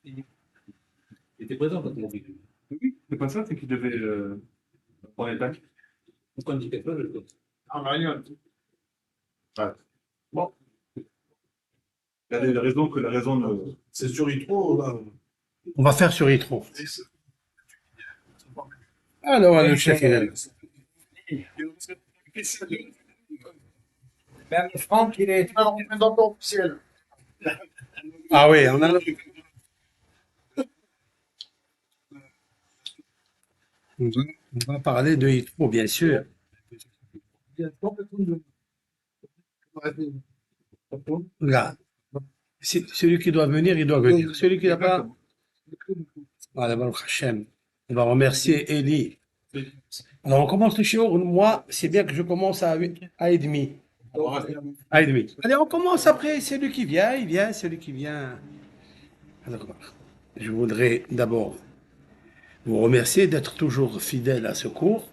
Il était présent quand il a vécu. Oui, c'est pas ça, c'est qu'il devait prendre les tacs. Pourquoi on dit quelque chose, je le compte. Ah, Marion. Ouais. Bon. Il y a des raisons que la raison ne. C'est sur Yitro, là. On va faire sur Yitro. Alors, le chef, il est... Même Franck, il est. Un représentant officiel. Ah oui, on a... On va parler de Yitro, bien sûr. Regarde, celui qui doit venir, il doit venir. Celui qui n'a pas, voilà, Baruch Hashem. On va remercier Eli. Alors, on commence le shiur. Moi, c'est bien que je commence à 1h30. À 1h30. Allez, on commence après. Celui qui vient, il vient. Celui qui vient. Alors, je voudrais d'abord vous remercier d'être toujours fidèle à ce cours,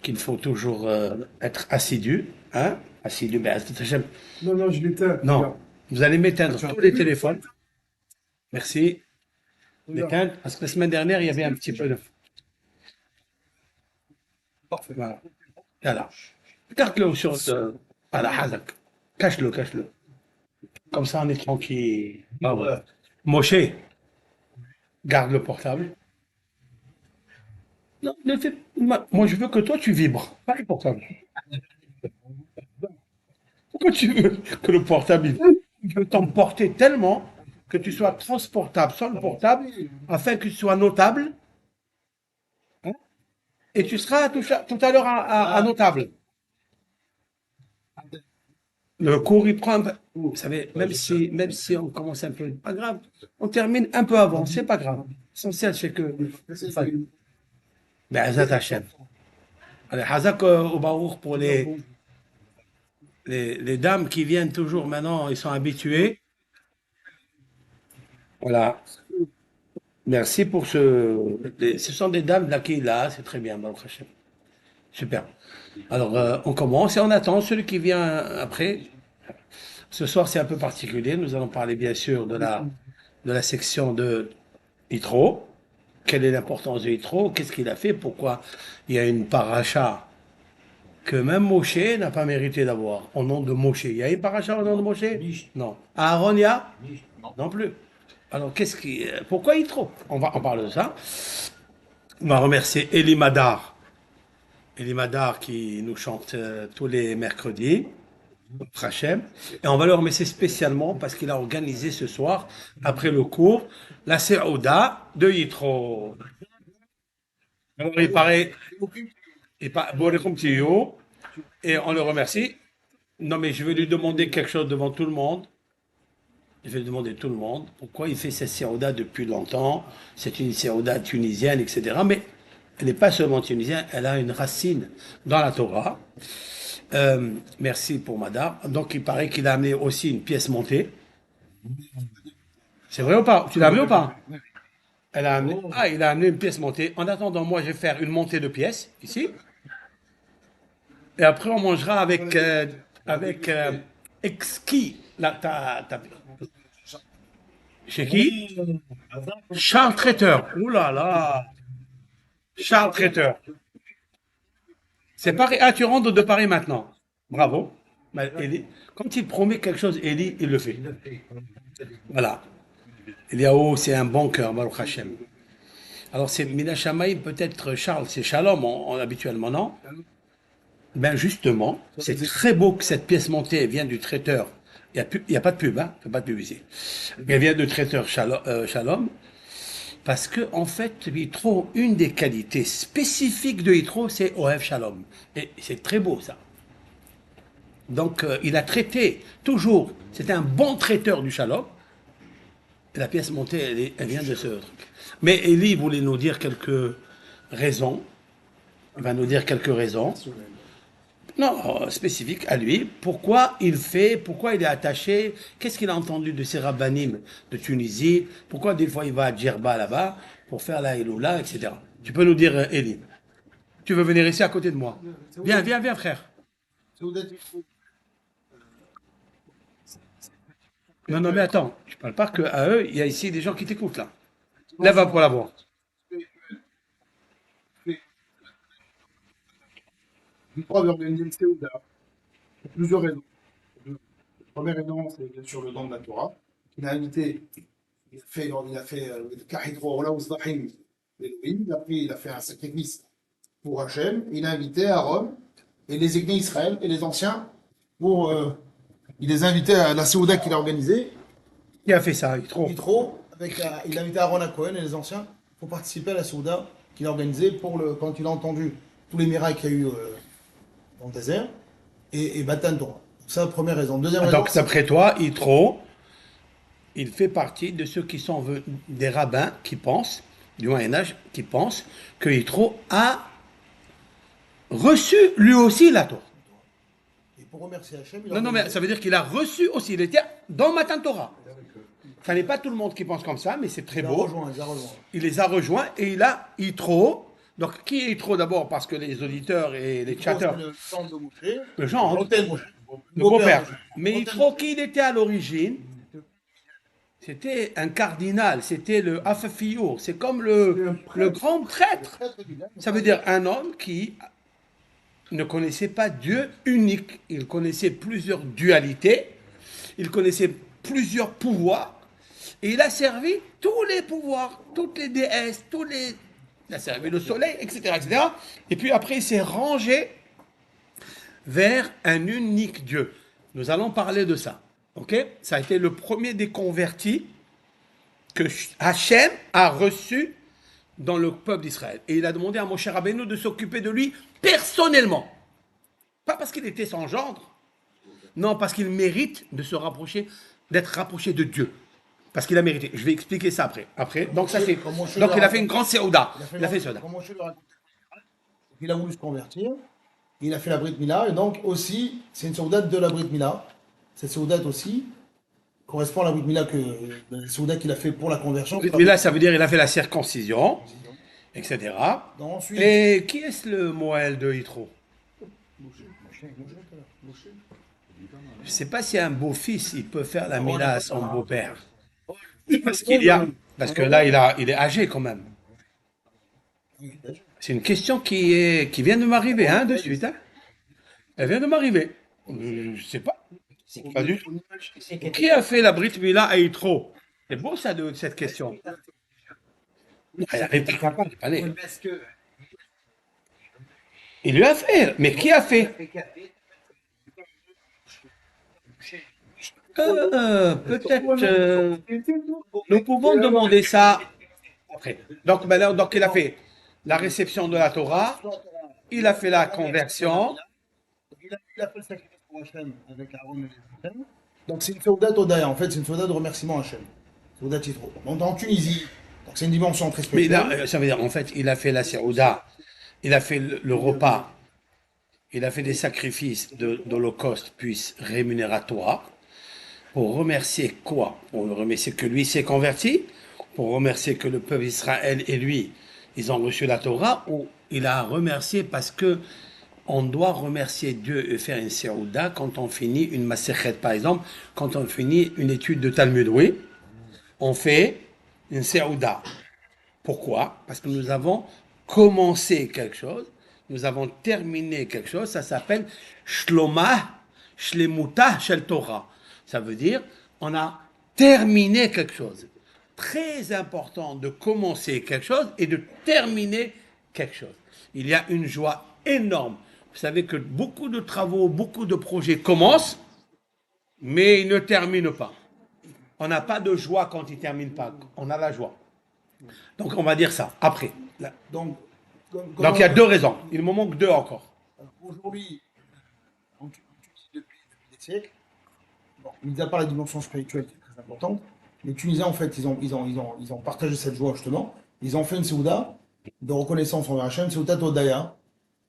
qu'il faut toujours être assidu. Hein? Assidu, ben, Hashem. Non, non, je l'éteins. Non, vous allez m'éteindre tous les téléphones. Merci. L'éteindre, parce que la semaine dernière, il y avait un petit peu de... Parfait. Voilà. Voilà. Garde-le sur... Voilà, Hazak. Cache-le, cache-le. Comme ça, on est tranquille. Ah ouais. Moshe, garde le portable. Non, ne fais... Moi, je veux que toi, tu vibres, pas le portable. Pourquoi tu veux que le portable, il veut t'emporter tellement que tu sois transportable sur le portable afin que tu sois notable, hein, et tu seras tout à l'heure à notable. Le cours, il prend un peu, vous savez, même si on commence un peu, pas grave, on termine un peu avant, c'est pas grave. L'essentiel, c'est que... Ben, Hazat Hashem. Allez, Hazak au Baour pour les dames qui viennent toujours maintenant, ils sont habitués. Voilà. Merci pour ce sont des dames de la Kila, c'est très bien, Baruch Hashem. Super. Alors, on commence et on attend celui qui vient après. Ce soir, c'est un peu particulier. Nous allons parler, bien sûr, de la section de Yitro. Quelle est l'importance de Yitro? Qu'est-ce qu'il a fait? Pourquoi il y a une paracha que même Moshe n'a pas mérité d'avoir, au nom de Moshe. Il y a une paracha au nom de Moshe? Non. Aaron, il y a? Non plus. Alors, pourquoi Yitro? On parle de ça. On va remercier Eli Madar. Eli Madar qui nous chante tous les mercredis. Hachem. Et on va le remercier spécialement parce qu'il a organisé ce soir, après le cours, la Seouda de Yitro. Alors, il paraît. Et on le remercie. Non, mais je vais lui demander quelque chose devant tout le monde. Je vais demander à tout le monde pourquoi il fait cette Seouda depuis longtemps. C'est une Seouda tunisienne, etc. Mais elle n'est pas seulement tunisienne, elle a une racine dans la Torah. Merci pour Madar. Donc il paraît qu'il a amené aussi une pièce montée. C'est vrai ou pas? Tu l'as amené ou pas? Il a amené une pièce montée. En attendant, moi je vais faire une montée de pièces ici. Et après on mangera avec exquis. Chez qui? Charles Traiteur. Ouh là là. Charles Traiteur. C'est Paris. Ah, tu rentres de Paris maintenant. Bravo. Quand il promet quelque chose, Eli, il le fait. Voilà. Eliaou, c'est un bon cœur, Baruch Hashem. Alors, c'est Mina Shamaï, peut-être Charles, c'est Shalom habituellement, non? Ben justement, c'est très beau que cette pièce montée vienne du traiteur. Il n'y a pas de pub, hein? Il n'y a pas de pub ici. Elle vient du traiteur Shalom. Parce que, en fait, Yitro, une des qualités spécifiques de Yitro, c'est Ohev Shalom. Et c'est très beau, ça. Donc, il a traité, toujours, c'était un bon traiteur du Shalom. Et la pièce montée, elle vient de ce truc. Mais Eli voulait nous dire quelques raisons. Il va nous dire quelques raisons. Non, spécifiques à lui. Pourquoi il est attaché, qu'est-ce qu'il a entendu de ces rabbinim de Tunisie, pourquoi des fois il va à Djerba là-bas pour faire la Eloula, etc. Tu peux nous dire, Eli? Tu veux venir ici à côté de moi? Viens, frère. Non, non, mais attends, je parle pas que à eux, il y a ici des gens qui t'écoutent là. Lève-toi pour la voix. L'I3 avait organisé le Séouda pour plusieurs raisons. La première raison, c'est bien sûr le don de la Torah. Il a invité, il a fait le Kahidro, Ola Ozdahim, l'Elohim. Après, il a fait un sacrifice pour Hachem. Il a invité Aaron et les aînés Israël et les anciens pour. Il les a invités à la Séouda qu'il a organisée. Qui a fait ça, Yitro? Il a invité Aaron à Cohen et les anciens pour participer à la Séouda qu'il a organisée quand il a entendu tous les miracles qu'il y a eu dans le désert et Matan Torah. C'est la première raison. Deuxième raison. Donc, d'après toi, Yitro, il fait partie de ceux qui sont des rabbins qui pensent, du Moyen-Âge, qui pensent que Yitro a reçu lui aussi la Torah. Et pour remercier Hachem, Non, non, mais ça veut dire qu'il a reçu aussi. Il était dans Matan Torah. Ça n'est pas tout le monde qui pense comme ça, mais c'est très beau. Il les a rejoints et il a Yitro. Donc, qui est Yitro d'abord? Parce que les auditeurs et les chatteurs. Le sang de Moshe. Le genre, L'hôtel Moshe. le beau-père. Mais Yitro, qui il était à l'origine? C'était un cardinal, c'était le Afafiour. C'est comme le grand prêtre. Ça veut dire un homme qui ne connaissait pas Dieu unique. Il connaissait plusieurs dualités. Il connaissait plusieurs pouvoirs. Et il a servi tous les pouvoirs, toutes les déesses, il a servi le soleil, etc., etc. Et puis après, il s'est rangé vers un unique Dieu. Nous allons parler de ça. Ok? Ça a été le premier des convertis que Hachem a reçu dans le peuple d'Israël. Et il a demandé à Moshe Rabbeinu de s'occuper de lui personnellement. Pas parce qu'il était sans gendre. Non, parce qu'il mérite de se rapprocher, d'être rapproché de Dieu. Parce qu'il a mérité. Je vais expliquer ça après. Donc, ça c'est. Donc, il a fait une grande séouda. Il a fait séouda. Il a voulu se convertir. Il a fait la Brit Mila. Et donc, aussi, c'est une séouda de la Brit Mila. Cette séouda aussi correspond à la Brit Mila la séouda qu'il a fait pour la conversion. Mais là, ça veut dire qu'il a fait la circoncision, etc. Ensuite, Et qui est-ce le Moël de Yitro? Je ne sais pas si un beau-fils, il peut faire la Mila à son beau-père. Parce que là, il est âgé quand même. C'est une question qui vient de m'arriver, hein, de suite. Hein. Elle vient de m'arriver. Je ne sais pas. Pas du tout. Qui a fait la Brit Mila à Yitro? C'est beau ça, cette question. Il lui a fait. Mais qui a fait? Peut-être. Nous pouvons demander ça après. Donc, il a fait la réception de la Torah, il a fait la conversion. il a fait le sacrifice pour Hachem avec Aaron et les Hachem. Donc, c'est une Seudat Odaya. En fait, c'est une Seudat de remerciement à Hachem. Seudat Yitro. Donc, en Tunisie, c'est une dimension très spéciale. Mais là, ça veut dire, en fait, il a fait la Séouda, il a fait le repas, il a fait des sacrifices d'Holocauste, puis rémunératoire. Pour remercier quoi? Pour remercier que lui s'est converti? Pour remercier que le peuple d'Israël et lui, ils ont reçu la Torah? Ou il a remercié parce que on doit remercier Dieu et faire une séouda quand on finit une masechet, par exemple, quand on finit une étude de Talmud, oui, on fait une séouda. Pourquoi? Parce que nous avons commencé quelque chose, nous avons terminé quelque chose, ça s'appelle Shlomah, Shlemuta Shel Torah. Ça veut dire, on a terminé quelque chose. Très important de commencer quelque chose et de terminer quelque chose. Il y a une joie énorme. Vous savez que beaucoup de travaux, beaucoup de projets commencent, mais ils ne terminent pas. On n'a pas de joie quand ils ne terminent pas. On a la joie. Donc on va dire ça après. Donc il y a deux raisons. Il me manque deux encore. Aujourd'hui, en Tunisie depuis des siècles, mis à part la dimension spirituelle qui est très importante, les Tunisiens en fait ils ont partagé cette joie justement. Ils ont fait une séouda de reconnaissance envers Hachem, Séouda Odaya,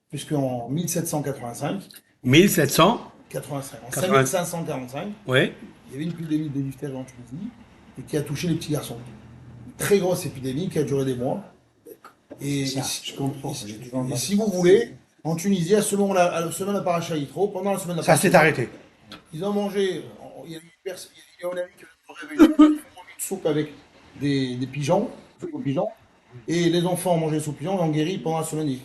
puisqu'en 1785. 1785. En 5545. Oui. Il y avait une épidémie de diphtérie en Tunisie et qui a touché les petits garçons. Une très grosse épidémie qui a duré des mois. Et si vous voulez, en Tunisie, selon la paracha Yitro, pendant la semaine de la ça s'est arrêté. Ils ont mangé il y a un ami qui a réveillé, ils font une soupe avec des pigeons, soupe aux pigeons, et les enfants ont mangé soupe pigeons et ont guéri pendant la semaine.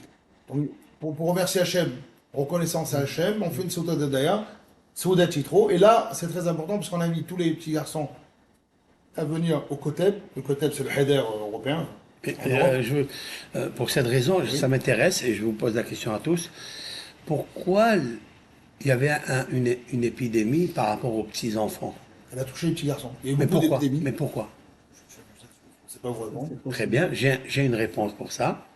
Donc, pour remercier Hachem, reconnaissance à Hachem, on fait une Souda d'Adaya, Souda Titro, et là, c'est très important parce qu'on invite tous les petits garçons à venir au Koteb. Le Koteb, c'est le Heder européen. Pour cette raison, ça m'intéresse et je vous pose la question à tous. Pourquoi il y avait une épidémie par rapport aux petits-enfants? Elle a touché les petits garçons. Il y a eu Mais beaucoup pourquoi? d'épidémies. Mais pourquoi? C'est pas vraiment. Très bien, j'ai une réponse pour ça.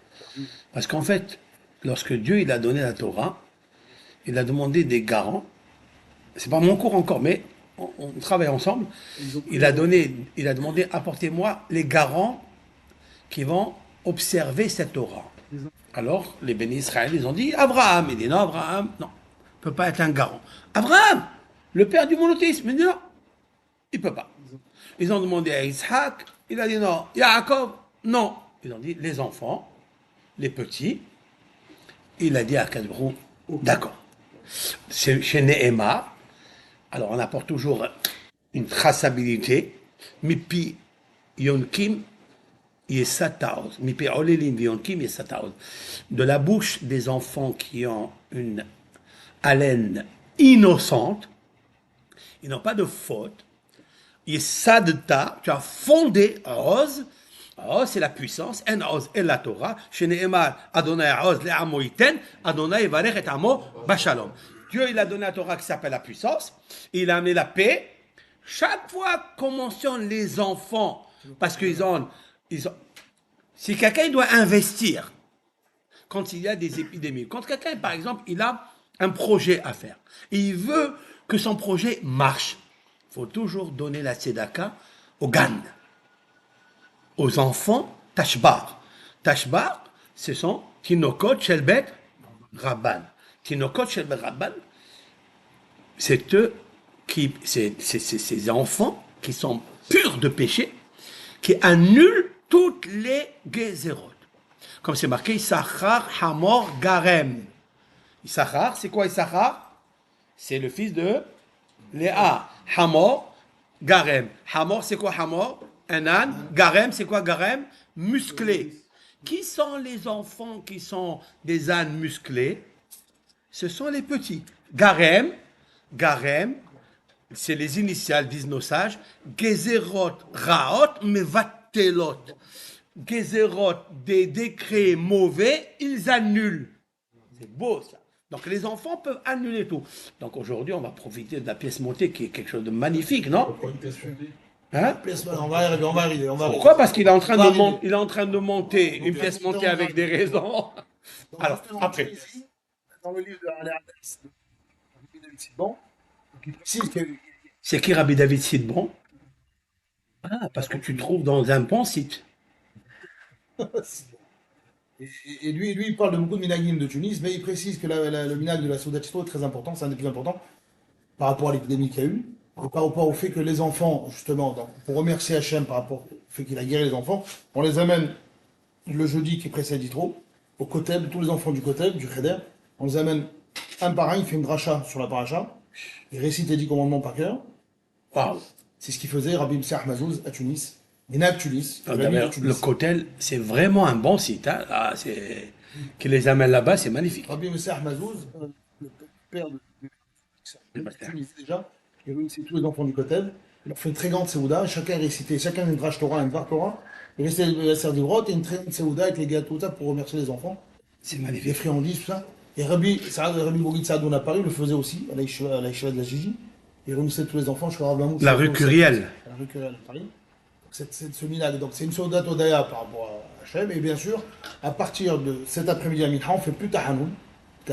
Parce qu'en fait, lorsque Dieu il a donné la Torah, il a demandé des garants. C'est pas mon cours encore, mais on travaille ensemble. Il a demandé, apportez-moi les garants qui vont observer cette Torah. Alors, les bénis Israël, ils ont dit, Abraham. Il dit, non, Abraham, non, ne peut pas être un garant. Abraham, le père du monothéisme, il dit, non, il ne peut pas. Ils ont demandé à Isaac, il a dit, non. Yaakov, non. Ils ont dit, les enfants, les petits. Il a dit à Kadbrou, d'accord. C'est chez Nehema. Alors, on apporte toujours une traçabilité. Mipi Yonkim Yesataos. Mipi Olelim Yonkim Yesataos. De la bouche des enfants qui ont une haleine innocente, ils n'ont pas de faute. Yesadta, tu as fondé Oz. Oz, c'est la puissance. En Oz et la Torah. Chez Nehemar, Adonai Oz le Amo Iten, Adonai Varech et Amo Bashalom. Dieu, il a donné la Torah qui s'appelle la puissance. Il a amené la paix. Chaque fois qu'on mentionne les enfants, parce qu'ils ont, si quelqu'un doit investir, quand il y a des épidémies, quand quelqu'un, par exemple, il a un projet à faire, et il veut que son projet marche, il faut toujours donner la tzedaka aux Gan, aux enfants Tashbar. Tashbar, ce sont Tinokot Shelbet Rabban. Tinokot Shelbet Rabban, c'est eux qui, c'est ces enfants qui sont purs de péché, qui annulent toutes les Gezerot. Comme c'est marqué, Issachar Hamor Garem. Issachar, c'est quoi Issachar? C'est le fils de Léa. Hamor Garem. Hamor, c'est quoi Hamor? Un âne. Garem, c'est quoi Garem? Musclé. Qui sont les enfants qui sont des ânes musclés? Ce sont les petits. Garem, c'est les initiales, disent nos sages. Gezerot, Raot, Mevatelot. Gezerot, des décrets mauvais, ils annulent. C'est beau ça. Donc les enfants peuvent annuler tout. Donc aujourd'hui, on va profiter de la pièce montée qui est quelque chose de magnifique, non? Hein? On va arriver. Pourquoi? Parce qu'il est en train de monter une pièce montée avec des raisons. Alors, après. Dans le livre de Al-Aqdas, bon, qui précise que. C'est qui Rabbi David Sidbon? Ah, parce que tu trouves dans un bon site. Et lui, il parle de beaucoup de minagim de Tunis, mais il précise que le minag de la Souda Titro est très important, c'est un des plus importants par rapport à l'épidémie qu'il y a eu, et par rapport au fait que les enfants, justement, donc, pour remercier Hachem par rapport au fait qu'il a guéri les enfants, on les amène le jeudi qui précède Yitro, au Koteb, tous les enfants du Koteb, du Cheder, on les amène un par un, il fait une dracha sur la paracha, il récite les 10 commandements par cœur. Waouh! C'est ce qu'il faisait Rabbi Msah Mazouz à Tunis. Minag Tunis. Le Kotel, c'est vraiment un bon site. Hein. Ah, qui les amène là-bas, c'est magnifique. Rabbi Msah Mazouz, le père de Tunis déjà, il réunissait tous les enfants du Kotel. Il leur fait une très grande séouda. Chacun récitait, chacun une drache Torah, une var Torah. Il récitait la serre d'Ivrot et une très grande séouda avec les gâteaux, tout ça pour remercier les enfants. C'est magnifique. Les friandises, tout ça. Et Rabbi Bougit Saad, on a parlé, le faisait aussi à l'Aïcheva de la Gigi. Il réunissait tous les enfants, je crois, Rabbi La rue Curiel. La rue Curiel à Paris. C'est ce minag. Donc c'est une Souda Todaya par rapport à Hachem. Et bien sûr, à partir de cet après-midi à Minha, on ne fait plus Tahanoun.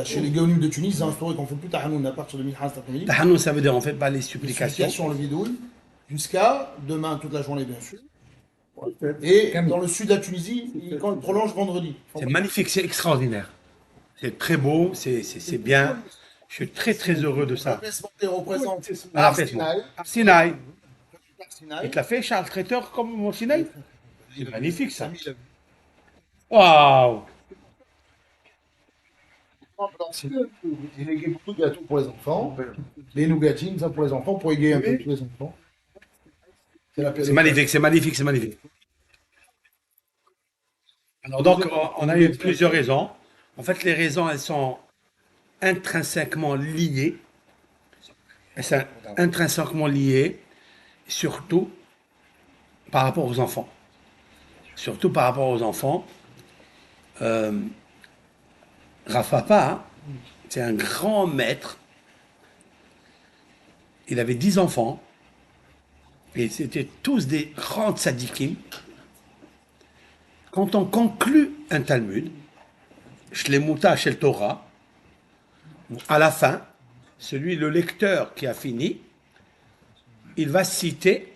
Chez les Géonim de Tunis, c'est instauré qu'on ne fait plus Tahanoun à partir de Minha cet après-midi. Tahanoun, ça veut dire on ne fait pas les supplications. Le bidouille, jusqu'à demain toute la journée, bien sûr. Et dans le sud de la Tunisie, il prolonge vendredi. C'est magnifique, c'est extraordinaire. C'est très beau, c'est bien. Je suis très très heureux de ça. La pièce montée représente Sinaï. Il te l'a fait Charles Traiteur comme mon Sinaï? C'est magnifique ça. Waouh! Il a égaye beaucoup de gâteaux pour les enfants. Les nougatines, ça pour les enfants, pour égayer un peu tous les enfants. C'est magnifique, c'est magnifique, c'est magnifique. Alors donc, on a eu plusieurs raisons. En fait, les raisons, elles sont intrinsèquement liées. Elles sont intrinsèquement liées, surtout par rapport aux enfants. Surtout par rapport aux enfants. Rav Papa, c'est un grand maître. Il avait 10 enfants. Et c'était tous des grands tzadikim. Quand on conclut un Talmud, Shlemuta Shel Torah, à la fin, le lecteur qui a fini, il va citer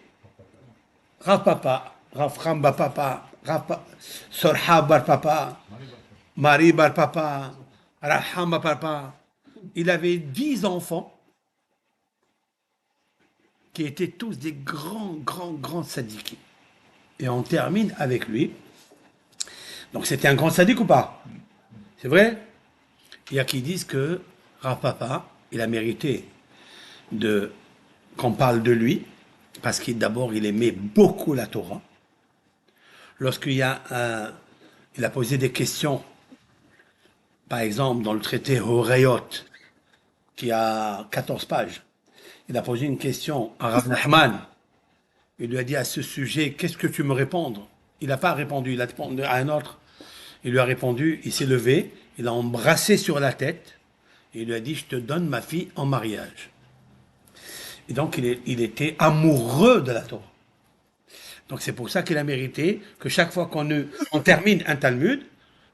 Rav Papa, Rav Chamba Papa, Sorha Bar Papa, Mari Bar Papa, Rav Hamba Papa. Il avait 10 enfants qui étaient tous des grands sadiques. Et on termine avec lui. Donc c'était un grand sadique ou pas? C'est vrai? Il y a qui disent que Rav Papa, il a mérité qu'on parle de lui, parce qu'il d'abord il aimait beaucoup la Torah. Lorsqu'il a posé des questions, par exemple dans le traité Horayot, qui a 14 pages, il a posé une question à Rav Nachman. Il lui a dit à ce sujet, qu'est-ce que tu me réponds? Il n'a pas répondu, il a répondu à un autre. Il lui a répondu, il s'est levé, il a embrassé sur la tête, et il lui a dit, je te donne ma fille en mariage. Et donc il était amoureux de la Torah. Donc c'est pour ça qu'il a mérité que chaque fois qu'on termine un Talmud,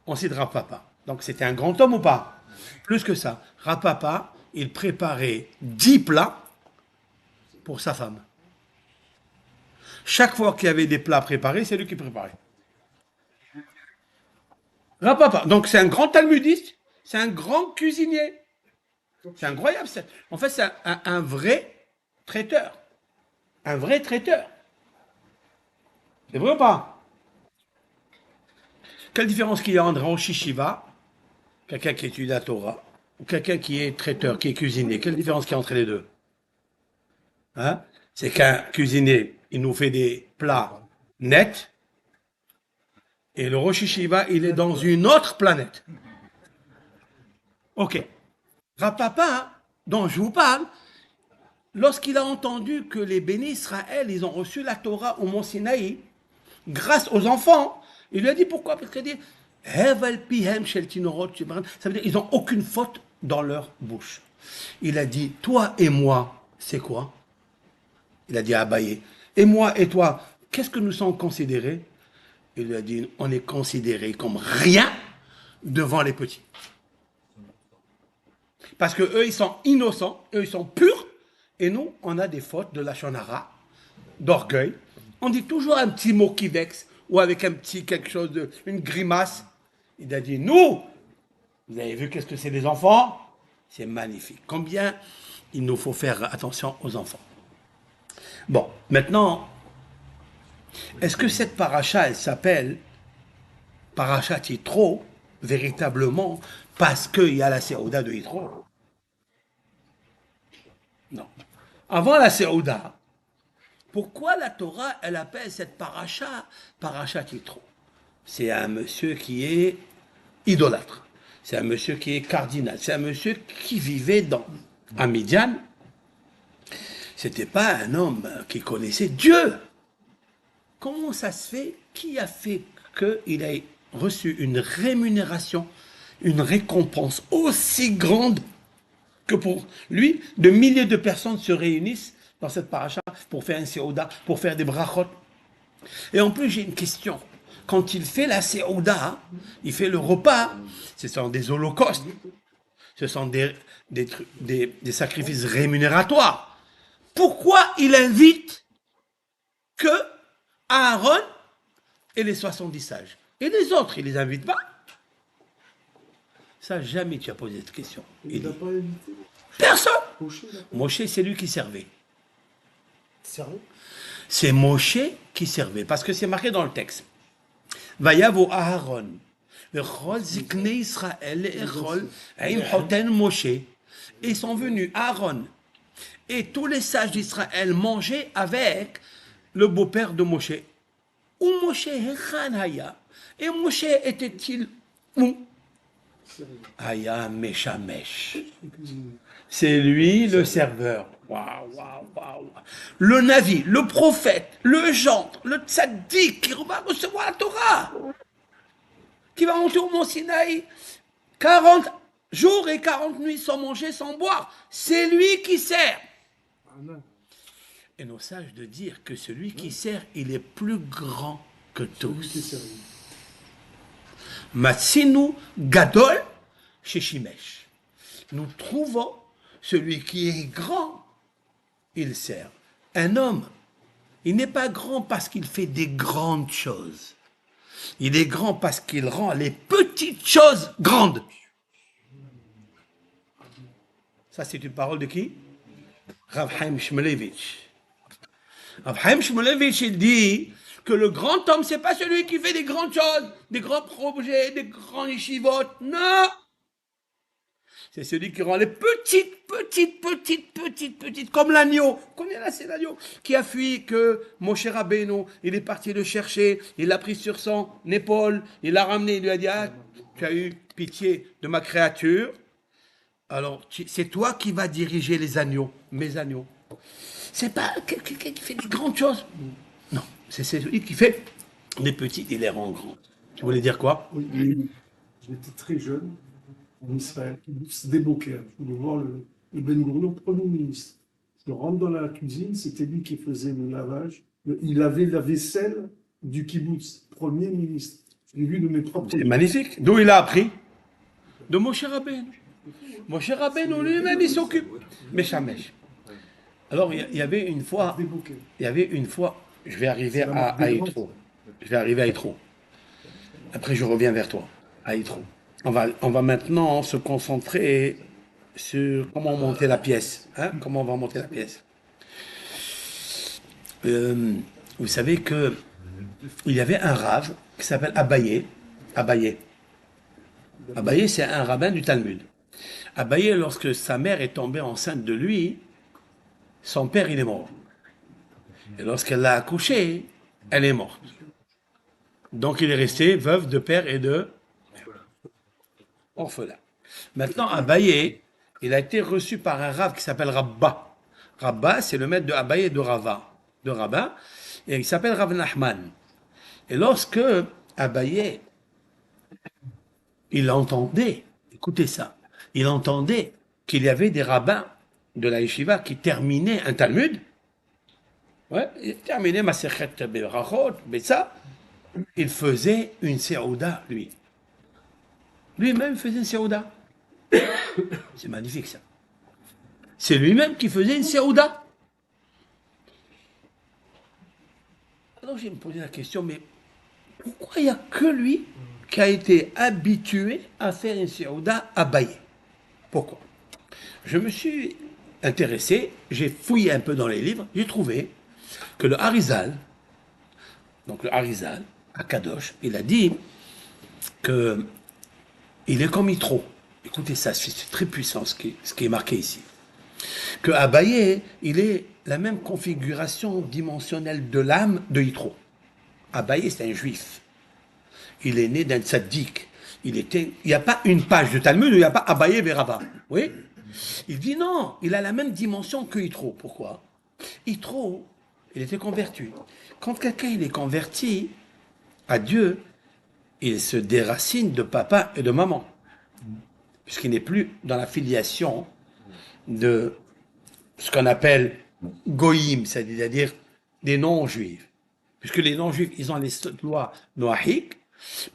on cite Rav Papa. Donc c'était un grand homme ou pas? Plus que ça. Rav Papa, il préparait 10 plats pour sa femme. Chaque fois qu'il y avait des plats préparés, c'est lui qui préparait. Rav Papa. Donc c'est un grand talmudiste, c'est un grand cuisinier. C'est incroyable. En fait, c'est un vrai traiteur. Un vrai traiteur. C'est vrai ou pas? Quelle différence qu'il y a entre un Shishiva, quelqu'un qui étudie la Torah, ou quelqu'un qui est traiteur, qui est cuisinier? Quelle différence qu'il y a entre les deux? Hein? C'est qu'un cuisinier, il nous fait des plats nets, et le Rosh Hashiva, il est dans une autre planète. Ok. Rav Papa, dont je vous parle, lorsqu'il a entendu que les bénis Israël, ils ont reçu la Torah au Mont Sinaï, grâce aux enfants, il lui a dit pourquoi? Parce qu'il a dit, ça veut dire qu'ils n'ont aucune faute dans leur bouche. Il a dit, toi et moi, c'est quoi? Il a dit à Abaye, et moi et toi, qu'est-ce que nous sommes considérés? Il lui a dit, on est considérés comme rien devant les petits. Parce que eux, ils sont innocents, eux, ils sont purs, et nous, on a des fautes de la shonara, d'orgueil. On dit toujours un petit mot qui vexe, ou avec un petit quelque chose, une grimace. Il a dit, nous, vous avez vu qu'est-ce que c'est les enfants? C'est magnifique. Combien il nous faut faire attention aux enfants. Bon, maintenant, est-ce que cette paracha, elle s'appelle Parachat Yitro, véritablement, parce qu'il y a la Séouda de Yitro? Non. Avant la Séouda, pourquoi la Torah, elle appelle cette paracha Parachat Yitro? C'est un monsieur qui est idolâtre. C'est un monsieur qui est cardinal. C'est un monsieur qui vivait à Midian. C'était pas un homme qui connaissait Dieu. Comment ça se fait? Qui a fait qu'il ait reçu une rémunération, une récompense aussi grande que pour lui, de milliers de personnes se réunissent dans cette paracha pour faire un séouda, pour faire des brachot. Et en plus, j'ai une question. Quand il fait la séouda, il fait le repas, ce sont des holocaustes, ce sont des sacrifices rémunérateurs. Pourquoi il invite que Aaron et les 70 sages? Et les autres, il ne les invite pas? Ça, jamais tu as posé cette question. Il dit, personne. Moshe, c'est lui qui servait. C'est Moshe qui servait, parce que c'est marqué dans le texte. Vayavo Aaron, L'Echol Zikne Israël, l'Echol, Aïm Hoten Moshe. Ils sont venus, Aaron et tous les sages d'Israël mangeaient avec le beau-père de Moshe. Où Moshe Hechan Haya. Et Moshe était-il où? Haya Meshamesh. C'est lui le serveur. Waouh, waouh, waouh. Le Navi, le prophète, le gendre, le tzaddik qui va recevoir la Torah, qui va monter au mont Sinaï 40 jours et 40 nuits sans manger, sans boire. C'est lui qui sert. Et nos sages de dire que celui qui sert, il est plus grand que tous. Matsinu Gadol chez Shimesh. Nous trouvons celui qui est grand, il sert. Un homme, il n'est pas grand parce qu'il fait des grandes choses. Il est grand parce qu'il rend les petites choses grandes. Ça, c'est une parole de qui? Rav Chaim Shmulevitch. Rav Chaim Shmulevitch, il dit que le grand homme, c'est pas celui qui fait des grandes choses, des grands projets, des grands yeshivot. Non! C'est celui qui rend les petites, comme l'agneau. Vous connaissez là, c'est l'agneau qui a fui, que Moshe Rabbeinu, il est parti le chercher, il l'a pris sur son épaule, il l'a ramené, il lui a dit, ah, tu as eu pitié de ma créature, alors c'est toi qui vas diriger les agneaux, mes agneaux. C'est pas quelqu'un qui fait des grandes choses. Non, c'est celui qui fait des petites, il les rend grands. Tu voulais dire quoi? Oui, j'étais très jeune. En Israël, des Beaucaire. Je voulais voir le Ben Gurion, Premier ministre. Je rentre dans la cuisine, c'était lui qui faisait le lavage. Il avait la vaisselle du kibbutz, Premier ministre. Je l'ai vu de mes propres C'est yeux. magnifique. D'où il a appris? De Moshe Rabbeinu. Moshe Rabbeinu lui-même, il s'occupe. Meshamesh. Alors, il y avait une fois, Des Beaucaire. je vais arriver à Yitro. Je vais arriver à Yitro. Après, je reviens vers toi, à Yitro. On va maintenant se concentrer sur comment monter la pièce. Hein? Comment on va monter la pièce. Vous savez que il y avait un rave qui s'appelle Abaye. Abaye, c'est un rabbin du Talmud. Abaye, lorsque sa mère est tombée enceinte de lui, son père, il est mort. Et lorsqu'elle l'a accouché, elle est morte. Donc il est resté veuve de père et de orphelin. Maintenant, Abaye, il a été reçu par un rave qui s'appelle Rabba. Rabba, c'est le maître de Abaye de Rava, de Rabbin, et il s'appelle Rav Nachman. Et lorsque Abaye, il entendait, écoutez ça, il entendait qu'il y avait des rabbins de la yeshiva qui terminaient un Talmud. Ouais, ils terminaient Masechet Berachot, mais ça, il faisait une séouda, lui. Lui-même faisait une séouda. C'est magnifique, ça. C'est lui-même qui faisait une séouda. Alors j'ai me posé la question, mais pourquoi il n'y a que lui qui a été habitué à faire une séouda à Baye? Pourquoi? Je me suis intéressé, j'ai fouillé un peu dans les livres, j'ai trouvé que le Harizal, donc le Harizal, à Kadosh, il a dit que il est comme Yitro. Écoutez ça, c'est très puissant ce qui est marqué ici. Que Abaye, il est la même configuration dimensionnelle de l'âme de Yitro. Abaye, c'est un juif. Il est né d'un tzaddik. Il n'y a pas une page de Talmud où il n'y a pas Abaye Verava. Oui? Il dit non, il a la même dimension que Yitro. Pourquoi? Yitro, il était converti. Quand quelqu'un il est converti à Dieu, il se déracine de papa et de maman. Puisqu'il n'est plus dans la filiation de ce qu'on appelle goïm, c'est-à-dire des non-juifs. Puisque les non-juifs, ils ont les lois noahiques.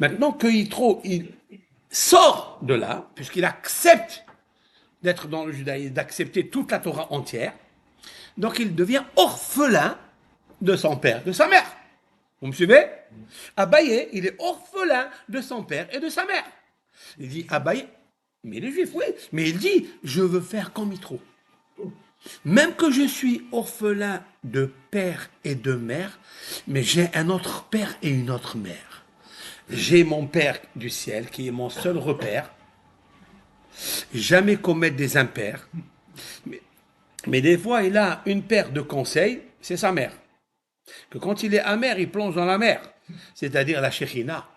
Maintenant que Yitro, il sort de là, puisqu'il accepte d'être dans le judaïsme, d'accepter toute la Torah entière, donc il devient orphelin de son père, de sa mère. Vous me suivez? Abaye, il est orphelin de son père et de sa mère. Il dit, Abaye, mais il est juif, oui, mais il dit, je veux faire comme Yitro. Même que je suis orphelin de père et de mère, mais j'ai un autre père et une autre mère. j'ai mon Père du ciel qui est mon seul repère, jamais commettre des impairs, mais des fois il a une paire de conseils, c'est sa mère. Que quand il est amer, il plonge dans la mer, c'est-à-dire la Shekhina.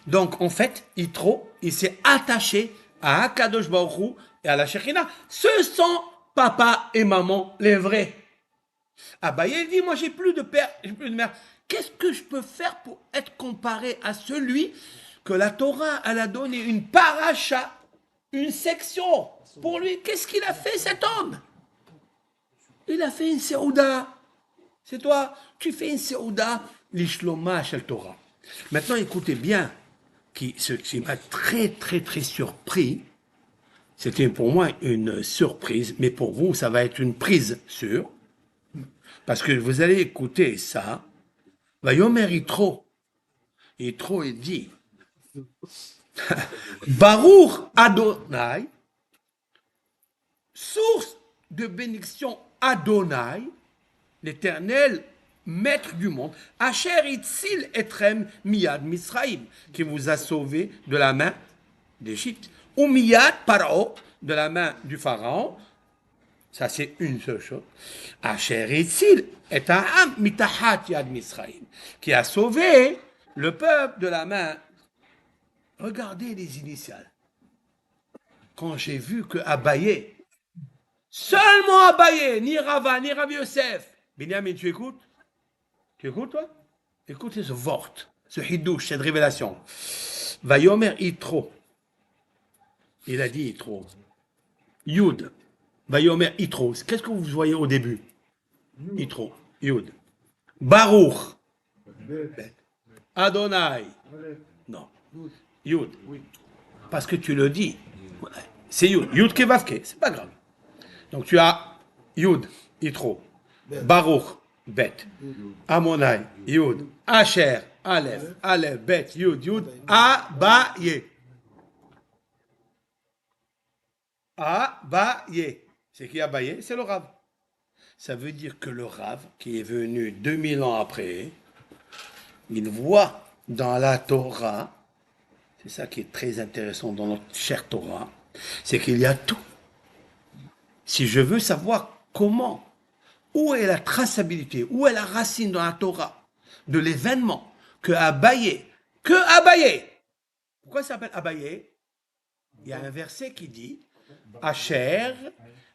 Donc en fait, Yitro, il s'est attaché à Akadosh Baruch Hu et à la Shekhina. Ce sont papa et maman les vrais. Abaye dit, moi j'ai plus de père, j'ai plus de mère. Qu'est-ce que je peux faire pour être comparé à celui que la Torah elle a donné une paracha, une section pour lui? Qu'est-ce qu'il a fait cet homme? Il a fait une séouda. C'est toi, tu fais une séouda, l'ishloma shel Torah. Maintenant écoutez bien, ce qui m'a très très très surpris, c'était pour moi une surprise, mais pour vous ça va être une prise sûre. Parce que vous allez écouter ça. Vayomer Yitro. Yitro, il dit Baruch Adonai, source de bénédiction Adonai, l'éternel maître du monde, Asher Itzil Etrem Miyad Misraïm, qui vous a sauvé de la main d'Égypte, ou Miyad Paro, de la main du Pharaon. Ça, c'est une seule chose. Asher Itzil est un Am Mitahat Yad Misraïm, qui a sauvé le peuple de la main. Regardez les initiales. Quand j'ai vu que Abaye, seulement Abaye, ni Rava, ni Rabbi Yosef. Binyamin, tu écoutes? Tu écoutes, toi? Écoutez ce vort, ce hidouche, cette révélation. Vayomer Yitro. Il a dit Yitro. Yud. Vayomer Yitro. Qu'est-ce que vous voyez au début? Yitro. Yud. Baruch. Adonai. Non. Yud. Parce que tu le dis. C'est Yud. Yud Kevavke. C'est pas grave. Donc tu as Yud. Yitro. Baruch. Bet. Amonai. Yud. Asher. Aleph. Aleph. Bet. Yud. Yud. Abaye. Abaye. C'est qui Abaye? C'est le Rav. Ça veut dire que le Rav, qui est venu 2000 ans après, il voit dans la Torah, c'est ça qui est très intéressant dans notre chère Torah, c'est qu'il y a tout. Si je veux savoir comment, où est la traçabilité, où est la racine dans la Torah de l'événement que Abaye, pourquoi ça s'appelle Abaye? Il y a un verset qui dit Asher,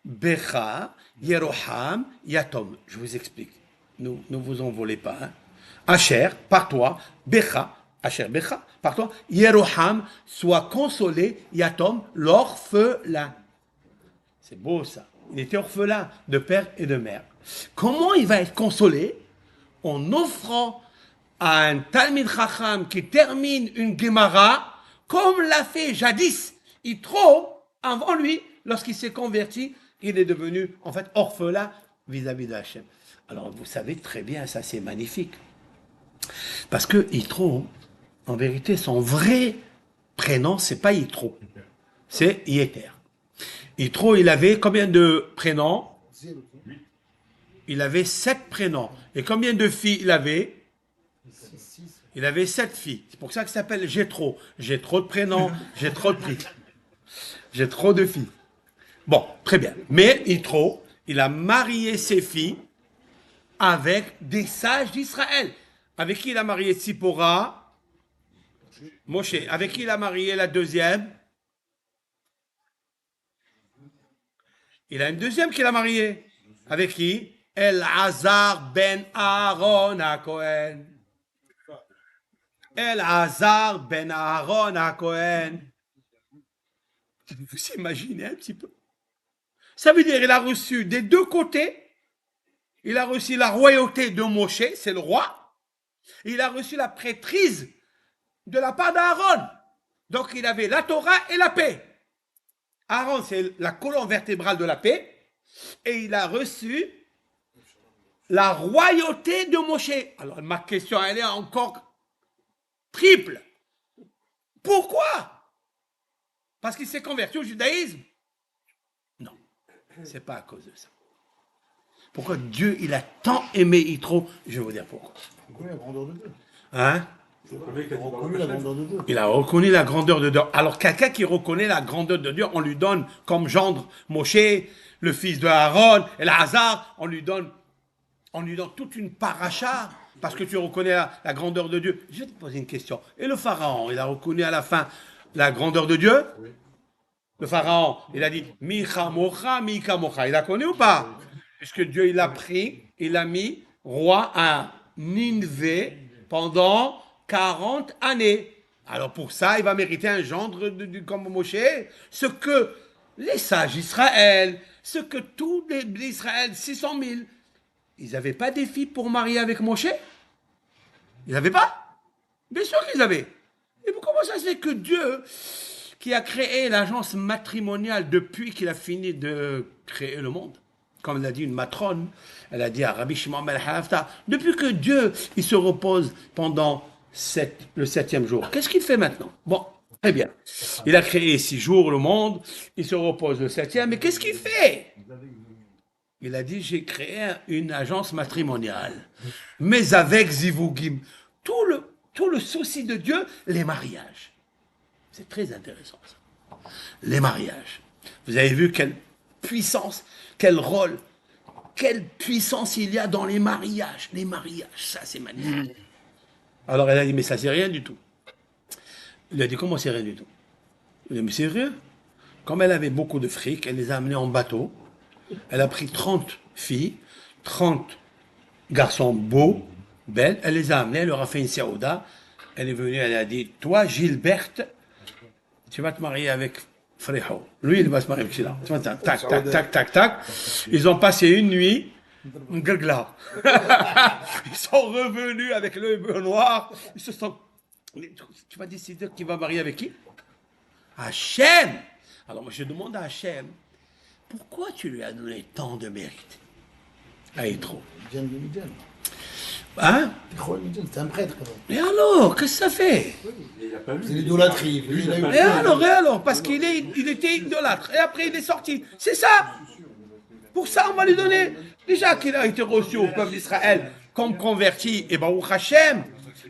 Becha, Yeroham, Yatom. Je vous explique. Ne vous envolez pas. Hein. Asher, par toi, Becha, Asher, Becha, par toi, Yeroham, soit consolé, Yatom, l'orphelin. C'est beau ça. Il était orphelin de père et de mère. Comment il va être consolé? En offrant à un Talmid Chacham qui termine une Gemara, comme l'a fait jadis Yitro, avant lui, lorsqu'il s'est converti, il est devenu en fait orphelin vis-à-vis de Hachem. Alors vous savez très bien, ça c'est magnifique. Parce que Yitro, en vérité, son vrai prénom, c'est pas Yitro, c'est Yeter. Yitro, il avait combien de prénoms? Il avait 7 prénoms. Et combien de filles il avait? Il avait 7 filles. C'est pour ça que ça s'appelle Jétro. J'ai trop de prénoms, j'ai trop de prix. J'ai trop de filles. Bon, très bien. Mais Yitro, il a marié ses filles avec des sages d'Israël. Avec qui il a marié Tzipora? Moshe. Avec qui il a marié la deuxième? Il a une deuxième qu'il a mariée. Avec qui? El-Hazar ben Aaron à Cohen. El-Hazar ben Aaron à Cohen. Vous imaginez un petit peu? Ça veut dire qu'il a reçu des deux côtés. Il a reçu la royauté de Moshe, c'est le roi. Et il a reçu la prêtrise de la part d'Aaron. Donc il avait la Torah et la paix. Aaron, c'est la colonne vertébrale de la paix. Et il a reçu la royauté de Moshe. Alors ma question, elle est encore triple. Pourquoi? Parce qu'il s'est converti au judaïsme? Non, c'est pas à cause de ça. Pourquoi Dieu, il a tant aimé Yitro? Je vais vous dire pourquoi. Pourquoi la grandeur de Dieu? Hein? Il a reconnu la grandeur de Dieu. Il a reconnu la grandeur de Dieu. Alors quelqu'un qui reconnaît la grandeur de Dieu, on lui donne comme gendre Moshe, le fils de Aaron, et Lazare, on lui donne toute une paracha parce que tu reconnais la grandeur de Dieu. Je vais te poser une question. Et le pharaon, il a reconnu à la fin la grandeur de Dieu? Le pharaon, il a dit Micha Mocha, Mika Mocha. Il a connu ou pas? Puisque Dieu, il l'a pris, il l'a mis roi à Ninvé pendant 40 années. Alors pour ça, il va mériter un gendre comme Moshe. Ce que les sages d'Israël, ce que tous les d'Israël, 600 000, ils n'avaient pas des filles pour marier avec Moshe? Ils n'avaient pas? Bien sûr qu'ils avaient. Et comment ça se fait que Dieu, qui a créé l'agence matrimoniale depuis qu'il a fini de créer le monde, comme l'a dit une matrone, elle a dit à Rabbi Shimon ben Halafta, depuis que Dieu, il se repose pendant le 7e jour, qu'est-ce qu'il fait maintenant? Bon, très bien. Il a créé 6 jours le monde, il se repose le 7e, mais qu'est-ce qu'il fait? Il a dit, j'ai créé une agence matrimoniale, mais avec Zivugim. Tout le souci de Dieu, les mariages. C'est très intéressant, ça. Les mariages. Vous avez vu quelle puissance, quel rôle, quelle puissance il y a dans les mariages. Les mariages, ça c'est magnifique. Alors elle a dit, mais ça c'est rien du tout. Il a dit, comment c'est rien du tout? Il a dit, mais c'est rien. Comme elle avait beaucoup de fric, elle les a amenés en bateau. Elle a pris 30 filles, 30 garçons beaux, belles. Elle les a amenés, elle leur a fait une saouda. Elle est venue, elle a dit, toi Gilberte, tu vas te marier avec Frého. Lui, il va se marier avec Sheila. Tu vois, tac, tac, tac, tac, tac. Ils ont passé une nuit, gagla. Ils sont revenus avec le bleu noir. Ils se sont... Tu vas décider qui va marier avec qui? Hachem. Alors moi, je demande à Hachem, pourquoi tu lui as donné tant de mérite à Yitro? Il vient de Midian. Hein? C'est un prêtre quand même. Et alors, qu'est-ce que ça fait? C'est l'idolâtrie. Et alors, parce qu'il était idolâtre. Et après, il est sorti. C'est ça. Pour ça, on va lui donner. Déjà qu'il a été reçu au peuple d'Israël comme converti, et Baruch Hashem,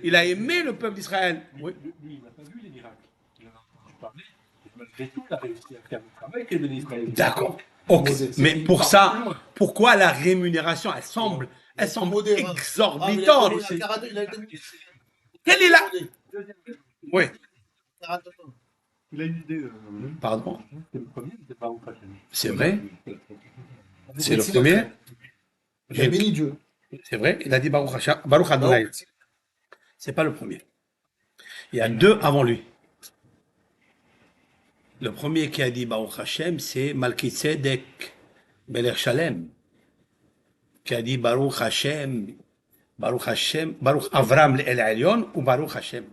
il a aimé le peuple d'Israël. Oui. Lui, il n'a pas vu les miracles. Il en a entendu parler. Et malgré tout, il a réussi à faire le travail qu'il a donné Israël. D'accord. Ok. Mais pour ça, pourquoi la rémunération, elle semble exorbitante? Quelle est la... Oui. Il a une idée. Pardon. C'est le premier, c'était pas au Hachem. C'est vrai. C'est le premier. Il a béni Dieu. C'est vrai. Il a dit Baruch Hashem, Baruch Adonai. C'est pas le premier. Il y a 2 avant lui. Le premier qui a dit Baruch Hashem, c'est Malkitzedek Beler Shalem, qui a dit Baruch Hashem, Baruch Avram El Elyon ou Baruch Hashem.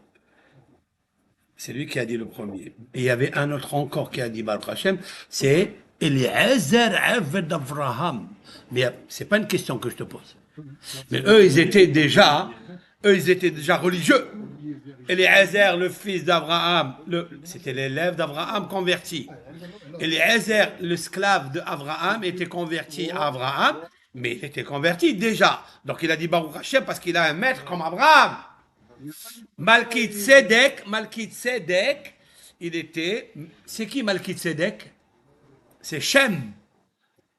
C'est lui qui a dit le premier. Et il y avait un autre encore qui a dit Baruch Hashem, c'est Eliezer Eved Avraham. Mais c'est pas une question que je te pose. Mais eux, ils étaient déjà religieux. Eliezer, le fils d'Abraham, c'était l'élève d'Abraham converti. Eliezer, l'esclave d'Abraham, était converti à Abraham, mais il était converti déjà. Donc il a dit Baruch Hashem parce qu'il a un maître comme Abraham. Malkitzedek, il était... C'est qui Malkitzedek? C'est Shem.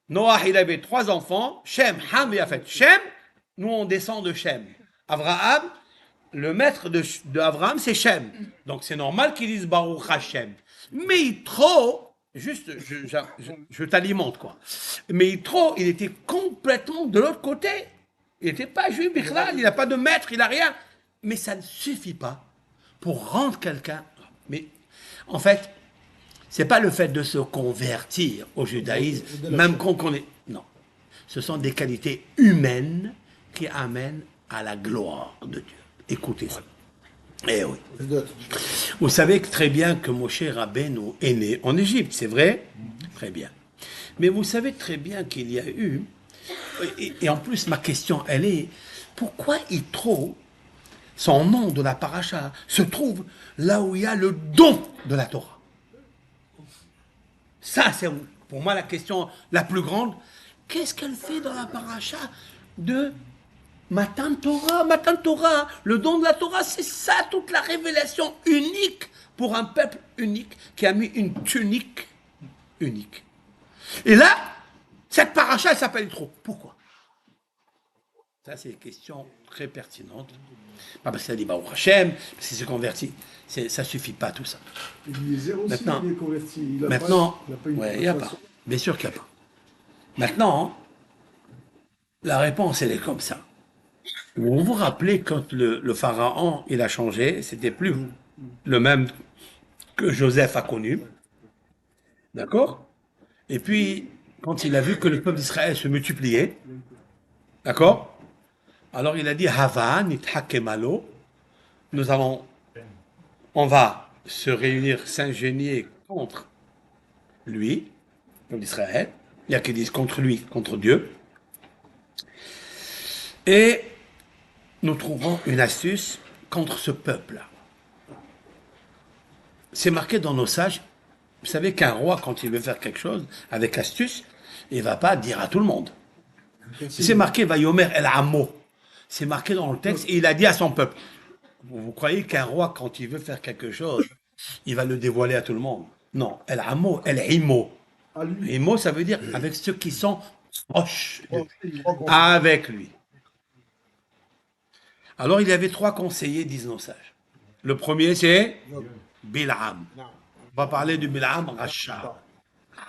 Noah, il avait 3 enfants, Shem, Ham et Yafet. Shem, nous on descend de Shem. Abraham, le maître d'Abraham, c'est Shem. Donc c'est normal qu'ils disent Baruch Hashem. Mais Yitro, juste, je t'alimente quoi. Mais Yitro, il était complètement de l'autre côté. Il n'était pas juif, Bichlal, il n'a pas de maître, il n'a rien. Mais ça ne suffit pas pour rendre quelqu'un. Mais en fait, c'est pas le fait de se convertir au judaïsme, même qu'on connaît. Non. Ce sont des qualités humaines qui amènent à la gloire de Dieu. Écoutez ça. Eh oui. Vous savez très bien que Moshe Rabbeinu est né en Égypte, c'est vrai? Très bien. Mais vous savez très bien qu'il y a eu, et en plus ma question, elle est, pourquoi Yitro, son nom de la paracha, se trouve là où il y a le don de la Torah? Ça, c'est pour moi la question la plus grande. Qu'est-ce qu'elle fait dans la paracha de Matan Torah, le don de la Torah, c'est ça, toute la révélation unique pour un peuple unique qui a mis une tunique unique. Et là, cette paracha, elle s'appelle trop. Pourquoi? Ça, c'est une question très pertinente. Pas parce qu'elle dit Baruch Hashem, parce qu'il s'est converti. Ça suffit pas, tout ça. Eliezer aussi, Maintenant- il est converti. Il a Maintenant, pas, il a pas une ouais, il n'y a pas. conversation. Bien sûr qu'il n'y a pas. Maintenant, la réponse, elle est comme ça. Vous vous rappelez quand le pharaon, il a changé, c'était plus le même que Joseph a connu. D'accord? Et puis, quand il a vu que le peuple d'Israël se multipliait, d'accord? Alors il a dit, Hava nithakemalo, on va se réunir, s'ingénier contre lui, le peuple d'Israël. Il y a qui disent contre lui, contre Dieu. Et nous trouverons une astuce contre ce peuple-là. C'est marqué dans nos sages. Vous savez qu'un roi, quand il veut faire quelque chose avec astuce, il ne va pas dire à tout le monde. C'est marqué Vayomer El Amo. C'est marqué dans le texte et il a dit à son peuple. Vous croyez qu'un roi, quand il veut faire quelque chose, il va le dévoiler à tout le monde? Non. El Amo, El Imo. À lui. Imo, ça veut dire avec ceux qui sont proches. Trois conseils. Avec lui. Alors il y avait trois conseillers, disent nos sages. Le premier, c'est Bil'am. On va parler de Bil'am Racha.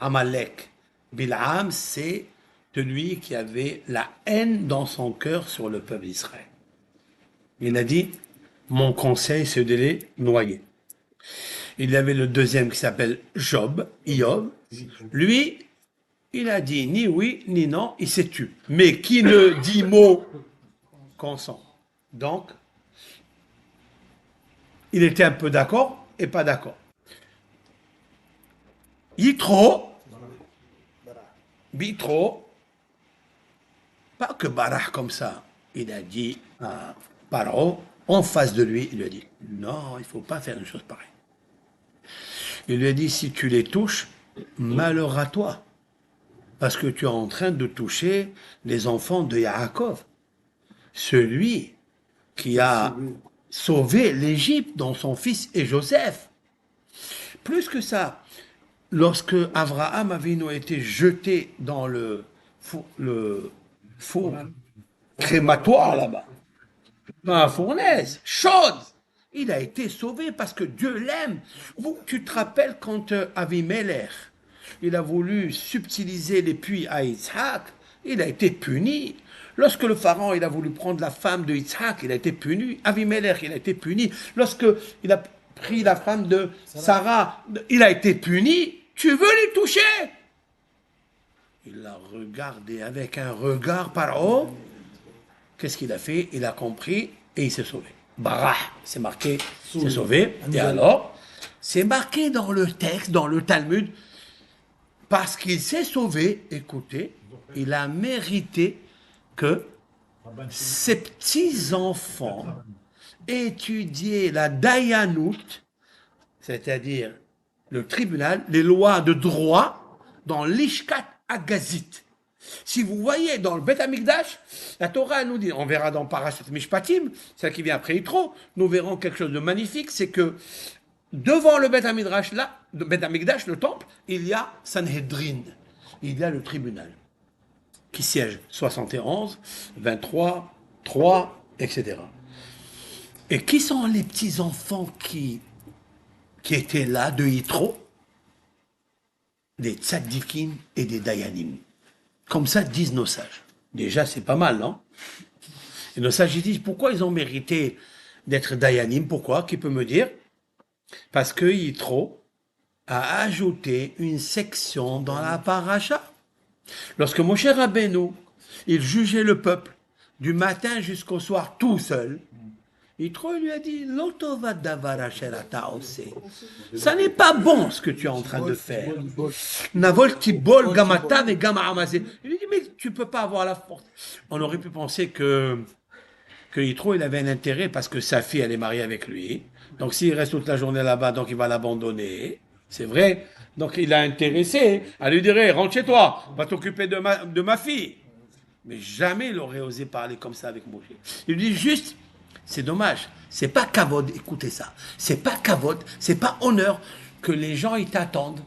Amalek. Bil'am, c'est celui qui avait la haine dans son cœur sur le peuple d'Israël. Il a dit, mon conseil, c'est de les noyer. Il y avait le deuxième qui s'appelle Job, Iob. Lui, il a dit ni oui, ni non, il s'est tué. Mais qui ne dit mot consent. Donc, il était un peu d'accord et pas d'accord. Yitro, Bitro, pas que Barah comme ça, il a dit à Paro, en face de lui, il lui a dit, non, il ne faut pas faire une chose pareille. Il lui a dit, si tu les touches, malheur à toi, parce que tu es en train de toucher les enfants de Yaakov, celui qui a sauvé l'Égypte dans son fils et Joseph. Plus que ça, lorsque Abraham avait été jeté dans le four crématoire là-bas, dans la fournaise, chaude, il a été sauvé parce que Dieu l'aime. Tu te rappelles quand Avimelech, il a voulu subtiliser les puits à Yitzhak, il a été puni. Lorsque le pharaon il a voulu prendre la femme de Yitzhak, il a été puni. Avimelech, il a été puni. Lorsque il a pris la femme de Sarah, il a été puni. Tu veux les toucher? Il l'a regardé avec un regard par haut. Qu'est-ce qu'il a fait? Il a compris et il s'est sauvé. Barah, c'est marqué, c'est sauvé. Et alors, c'est marqué dans le texte, dans le Talmud, parce qu'il s'est sauvé, écoutez, il a mérité que ses petits-enfants étudiaient la Dayanout, c'est-à-dire le tribunal, les lois de droit, dans l'Ishkat Agazit. Si vous voyez dans le Beth Amikdash, la Torah nous dit, on verra dans Parashat Mishpatim, celle qui vient après Yitro, nous verrons quelque chose de magnifique, c'est que devant le Beth Amikdash, là, le Beth Amikdash, le temple, il y a Sanhedrin, il y a le tribunal, qui siège 71, 23, 3, etc. Et qui sont les petits-enfants qui étaient là de Yitro? Des tzaddikim et des dayanim. Comme ça disent nos sages. Déjà, c'est pas mal, non? Et nos sages ils disent, pourquoi ils ont mérité d'être dayanim? Pourquoi? Qui peut me dire? Parce que Yitro a ajouté une section dans la paracha. Lorsque Moshe Rabbeinu, il jugeait le peuple du matin jusqu'au soir tout seul, Yitro lui a dit, L'otova davar asher ata oseh. Ça n'est pas bon ce que tu es en train de faire. Navol tibol gamata ve gama amazé. Il lui dit, mais tu ne peux pas avoir la force. On aurait pu penser que Yitro, il avait un intérêt parce que sa fille, elle est mariée avec lui. Donc s'il reste toute la journée là-bas, donc il va l'abandonner. C'est vrai. Donc il a intéressé à lui dire, hey, rentre chez toi, va t'occuper de ma fille. Mais jamais il aurait osé parler comme ça avec Moshe. Il lui dit juste, c'est dommage, c'est pas kavod, écoutez ça, c'est pas kavod, c'est pas honneur que les gens ils t'attendent.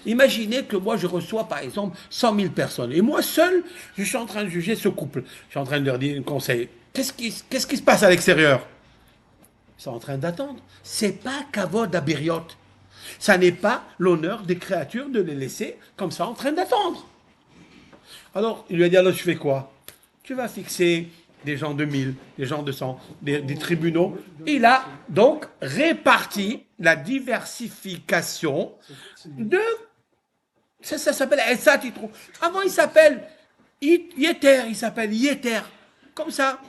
Imaginez que moi je reçois par exemple 100 000 personnes et moi seul, je suis en train de juger ce couple. Je suis en train de leur dire un conseil. Qu'est-ce qui se passe à l'extérieur? Ils sont en train d'attendre. C'est pas kavod à Biriot. Ça n'est pas l'honneur des créatures de les laisser comme ça en train d'attendre. Alors, il lui a dit, alors tu fais quoi? Tu vas fixer des gens de 1000, des gens de 100, des tribunaux. Il a donc réparti la diversification de... Ça s'appelle Etsat Yitro. Avant, il s'appelle Yeter, il s'appelle Yeter. Comme ça.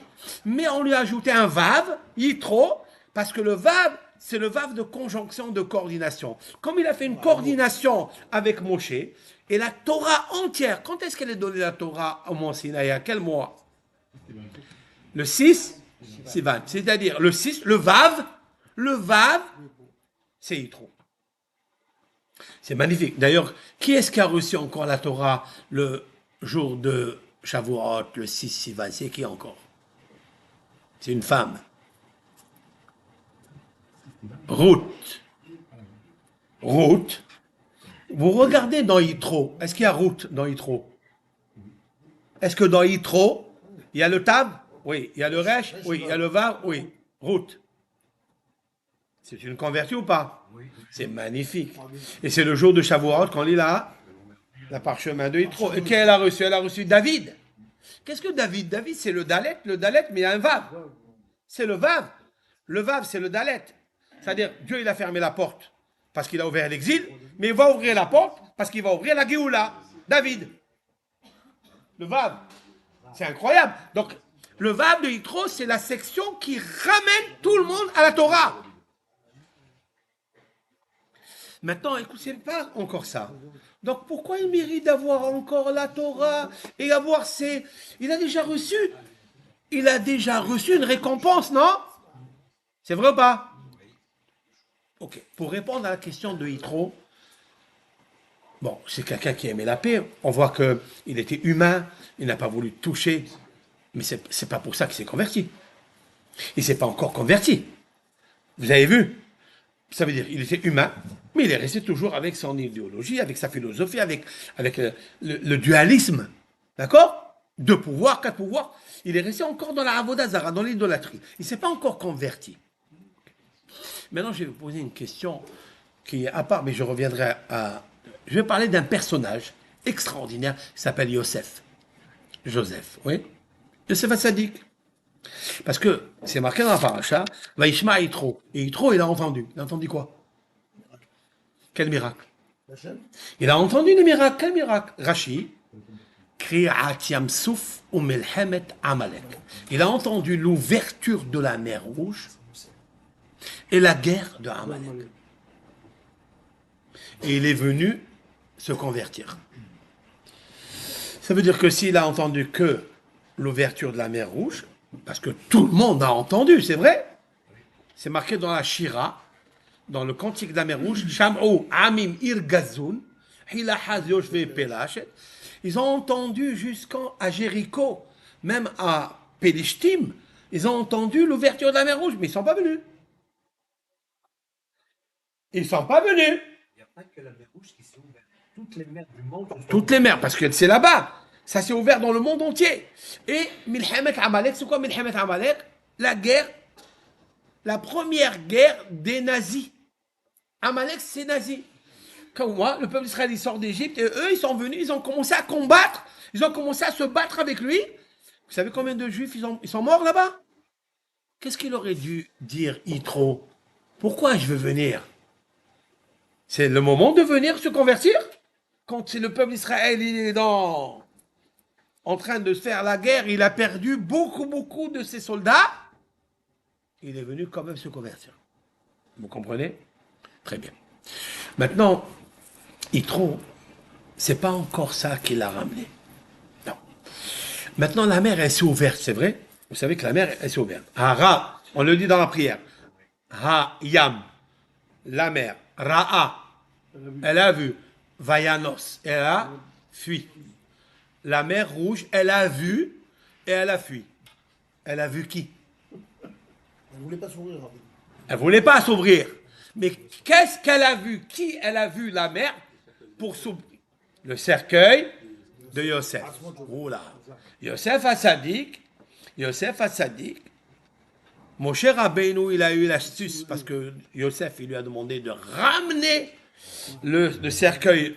Mais on lui a ajouté un Vav, Yitro, parce que le Vav, c'est le Vav de conjonction, de coordination. Comme il a fait une coordination avec Moshe, et la Torah entière, quand est-ce qu'elle est donnée la Torah au Mont Sinaï? À quel mois? Le 6 Sivan. C'est-à-dire le 6, le Vav, c'est Yitro. C'est magnifique. D'ailleurs, qui est-ce qui a reçu encore la Torah le jour de Shavuot, le 6 Sivan? C'est qui encore? C'est une femme. Ruth. Vous regardez dans Yitro. Est-ce qu'il y a Ruth dans Yitro? Est-ce que dans Yitro, il y a le Tab? Oui. Il y a le Resh? Oui. Il y a le Vav? Oui. Ruth. C'est une convertie ou pas? C'est magnifique. Et c'est le jour de Shavuot qu'on lit là, la parchemin de Yitro. Et qu'elle a reçu? Elle a reçu David. Qu'est-ce que David? David, c'est le Dalet, mais il y a un Vav. C'est le Vav. Le Vav, c'est le Dalet. C'est-à-dire, Dieu, il a fermé la porte parce qu'il a ouvert l'exil, mais il va ouvrir la porte parce qu'il va ouvrir la Géoula. David. Le Vav. C'est incroyable. Donc, le Vav de Yitro, c'est la section qui ramène tout le monde à la Torah. Maintenant, écoute, c'est pas encore ça. Donc, pourquoi il mérite d'avoir encore la Torah et avoir ses... Il a déjà reçu une récompense, non? C'est vrai ou pas? Ok. Pour répondre à la question de Yitro, bon, c'est quelqu'un qui aimait la paix. On voit qu'il était humain, il n'a pas voulu toucher, mais c'est pas pour ça qu'il s'est converti. Il s'est pas encore converti. Vous avez vu? Ça veut dire qu'il était humain, mais il est resté toujours avec son idéologie, avec sa philosophie, avec le dualisme. D'accord? 2 pouvoirs, 4 pouvoirs. Il est resté encore dans la Avodah Zara, dans l'idolâtrie. Il ne s'est pas encore converti. Maintenant, je vais vous poser une question qui est à part, mais je reviendrai à... Je vais parler d'un personnage extraordinaire qui s'appelle Joseph, oui. Yosef Hatzadik. Parce que c'est marqué dans la paracha, Vaishma Yitro. Et Yitro, il a entendu. Il a entendu quoi? Quel miracle? Il a entendu les miracles. Quel miracle? Rashi, Kri'at Yamsouf ou Melhemet Amalek. Il a entendu l'ouverture de la mer Rouge et la guerre de Amalek. Et il est venu se convertir. Ça veut dire que s'il a entendu que l'ouverture de la mer Rouge, parce que tout le monde a entendu, c'est vrai. C'est marqué dans la Shira, dans le cantique de la mer Rouge, Sham'u Amim Irgazoun, Hilahaz Yoshve Pelachet. Ils ont entendu jusqu'à Jéricho, même à Pélishtim, ils ont entendu l'ouverture de la mer Rouge, mais ils ne sont pas venus. Ils ne sont pas venus. Il n'y a pas que la mer Rouge qui s'est ouverte. Toutes les mers du monde. Toutes les mers, parce que c'est là-bas. Ça s'est ouvert dans le monde entier. Et Milhemet Amalek, c'est quoi Milhemet Amalek? La guerre, la première guerre des nazis. Amalek, c'est nazi. Comme moi, le peuple d'Israël, il sort d'Égypte, et eux, ils sont venus, ils ont commencé à combattre, ils ont commencé à se battre avec lui. Vous savez combien de juifs ils sont morts là-bas? Qu'est-ce qu'il aurait dû dire, Yitro? Pourquoi je veux venir? C'est le moment de venir se convertir? Quand c'est le peuple d'Israël, il est en train de faire la guerre, il a perdu beaucoup de ses soldats, il est venu quand même se convertir. Vous comprenez? Très bien. Maintenant, Yitro, c'est pas encore ça qui l'a ramené. Non. Maintenant, la mer, elle s'est ouverte, c'est vrai? Vous savez que la mer, elle s'est ouverte. Hara, on le dit dans la prière. Ha-yam, la mer. Ra'a, elle a vu. Vayanos, elle a fui. la mer Rouge, elle a vu et elle a fui. Elle a vu qui? Elle ne voulait pas s'ouvrir. Rabbi. Elle ne voulait pas s'ouvrir. Mais qu'est-ce qu'elle a vu? Qui elle a vu la mer pour s'ouvrir? Le cercueil de Yosef. Oula. Yosef Hassadik, Moshe Rabbeinu, il a eu l'astuce parce que Yosef, il lui a demandé de ramener le cercueil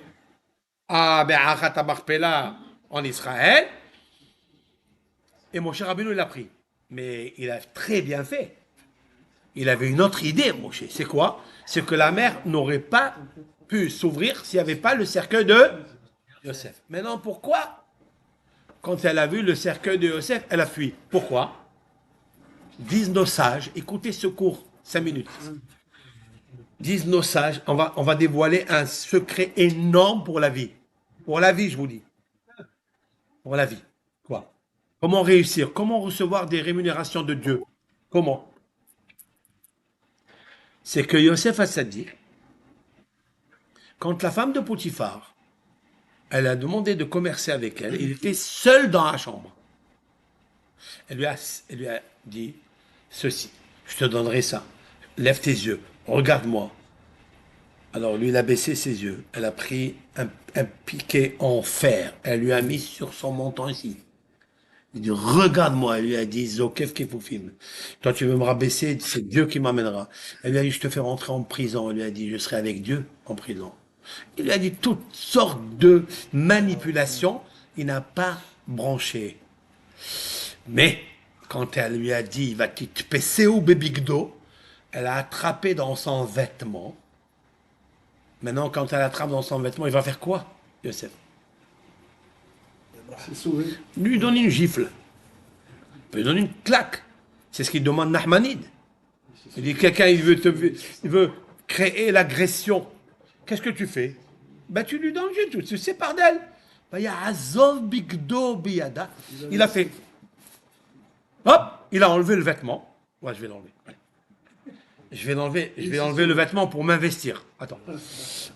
à Be'achat Marpella en Israël. Et Moshe Rabbeinu, il l'a pris. Mais il a très bien fait. Il avait une autre idée, Moshe. C'est quoi? C'est que la mer n'aurait pas pu s'ouvrir s'il n'y avait pas le cercueil de Yosef. Maintenant, pourquoi? Quand elle a vu le cercueil de Yosef, elle a fui. Pourquoi? Disent nos sages, écoutez ce cours, 5 minutes. Disent nos sages, on va dévoiler un secret énorme pour la vie. Pour la vie, je vous dis. Pour la vie. Quoi? Comment réussir? Comment recevoir des rémunérations de Dieu? Comment? C'est que Yosef Hassadik, quand la femme de Potiphar, elle a demandé de commercer avec elle, il était seul dans la chambre. Elle lui a dit ceci, je te donnerai ça, lève tes yeux, regarde-moi. Alors lui, il a baissé ses yeux, elle a pris un piquet en fer, elle lui a mis sur son menton ici. Il dit, regarde-moi, elle lui a dit, Zokef Kefoufim. Toi, tu veux me rabaisser, c'est Dieu qui m'amènera. Elle lui a dit, je te fais rentrer en prison. Elle lui a dit, je serai avec Dieu en prison. Il lui a dit toutes sortes de manipulations. Il n'a pas branché. Mais, quand elle lui a dit, va te passer au bébigdo, elle a attrapé dans son vêtement. Maintenant, quand elle attrape dans son vêtement, il va faire quoi, Yosef? C'est sauvé. Lui donner une gifle. Il lui donner une claque. C'est ce qu'il demande Nahmanide. Il dit, quelqu'un, il veut créer l'agression. Qu'est-ce que tu fais? Ben, tu lui donnes une gifle, tu te sépares d'elle. Ben, il y a Azov Bigdo Biyada. Il a fait. Hop, il a enlevé le vêtement. Ouais, je vais l'enlever. Je vais enlever le vêtement pour m'investir. Attends.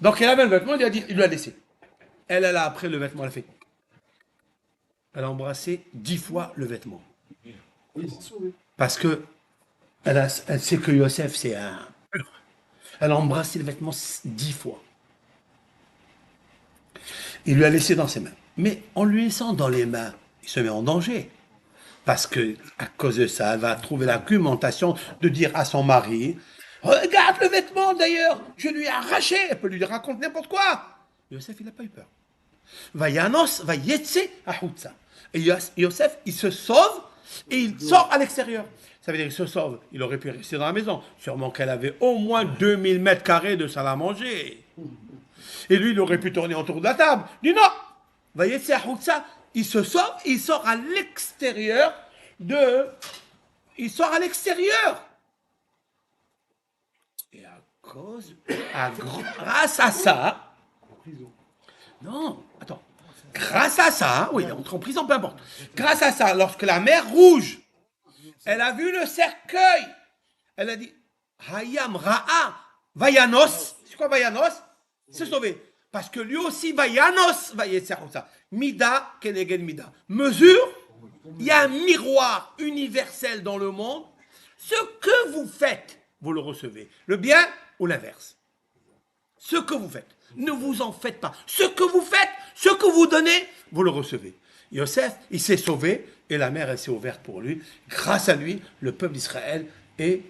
Donc, elle avait le vêtement, il lui a laissé. Elle a après le vêtement, elle a fait. Elle a embrassé 10 fois le vêtement. Parce que elle sait que Yosef, c'est un... Elle a embrassé le vêtement 10 fois. Il lui a laissé dans ses mains. Mais en lui laissant dans les mains, il se met en danger. Parce que, à cause de ça, elle va trouver l'argumentation de dire à son mari, regarde le vêtement d'ailleurs, je lui ai arraché. Elle peut lui raconter n'importe quoi. Yosef, il n'a pas eu peur. Vayanos, vayetse, ahutsa. Et Yosef, il se sauve et il sort à l'extérieur. Ça veut dire qu'il se sauve. Il aurait pu rester dans la maison. Sûrement qu'elle avait au moins 2000 mètres carrés de salle à manger. Et lui, il aurait pu tourner autour de la table. Il dit non. Vayetse, ahutsa. Il se sauve et il sort à l'extérieur Il sort à l'extérieur. Et grâce à ça... Non, attends. Grâce à ça, oui, il est entré en prison, peu importe. Grâce à ça, lorsque la mer Rouge, elle a vu le cercueil, elle a dit, Hayam Ra'a, Vayanos. C'est quoi Vayanos? C'est sauvé. Parce que lui aussi, Vayanos, ça. Mida, Kenegen Mida. Mesure, il y a un miroir universel dans le monde. Ce que vous faites, vous le recevez. Le bien ou l'inverse. Ce que vous faites. Ne vous en faites pas. Ce que vous faites, ce que vous donnez, vous le recevez. Yosef, il s'est sauvé et la mer, elle s'est ouverte pour lui. Grâce à lui, le peuple d'Israël est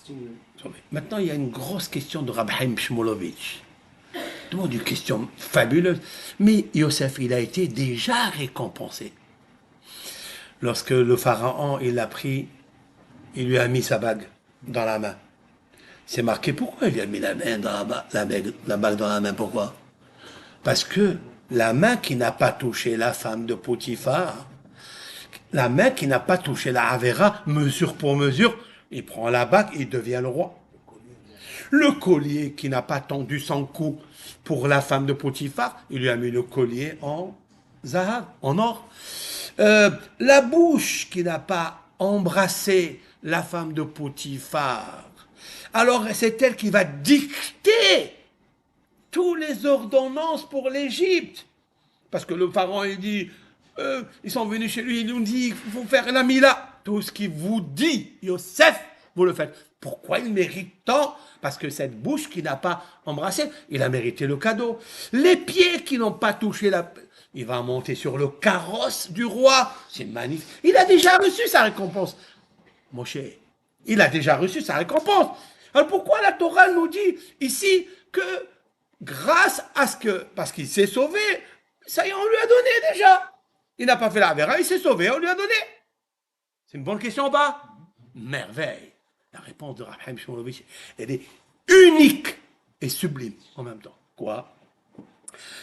sauvé. Maintenant, il y a une grosse question de Rabbi Chaim Shmulevitch. Une question fabuleuse. Mais Yosef, il a été déjà récompensé. Lorsque le pharaon, il l'a pris, il lui a mis sa bague dans la main. C'est marqué pourquoi il lui a mis la main dans la bague dans la main, pourquoi? Parce que la main qui n'a pas touché la femme de Potiphar, la main qui n'a pas touché la Avera, mesure pour mesure, il prend la bague et il devient le roi. Le collier qui n'a pas tendu son cou pour la femme de Potiphar, il lui a mis le collier en zahab, en or. La bouche qui n'a pas embrassé la femme de Potiphar, alors c'est elle qui va dicter toutes les ordonnances pour l'Égypte. Parce que le pharaon, il dit, ils sont venus chez lui, ils lui ont dit, il faut faire la mila. Tout ce qu'il vous dit, Yosef, vous le faites. Pourquoi il mérite tant? Parce que cette bouche qui n'a pas embrassé, il a mérité le cadeau. Les pieds qui n'ont pas touché la... Il va monter sur le carrosse du roi. C'est magnifique. Il a déjà reçu sa récompense. Moshe, il a déjà reçu sa récompense. Alors pourquoi la Torah nous dit ici que grâce à ce que... Parce qu'il s'est sauvé, ça y est, on lui a donné déjà. Il n'a pas fait la vera, il s'est sauvé, on lui a donné. C'est une bonne question ou pas? Merveille. La réponse de Rab Chaim Shmulevitch, elle est unique et sublime en même temps. Quoi?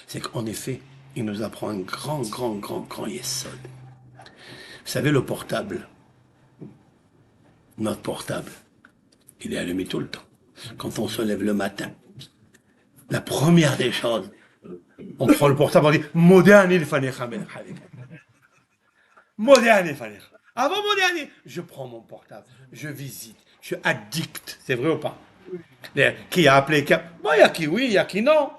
C'est qu'en effet, il nous apprend un grand yesod. Vous savez, le portable, notre portable, il est allumé tout le temps. Quand on se lève le matin, la première des choses, on prend le portable, on dit « Modéani le fanecha ben Khalid ». Modéani le fanecha. Avant Modéani, je prends mon portable, je visite, je suis addict. C'est vrai ou pas? Qui a appelé? Bon, il y a qui oui, il y a qui non.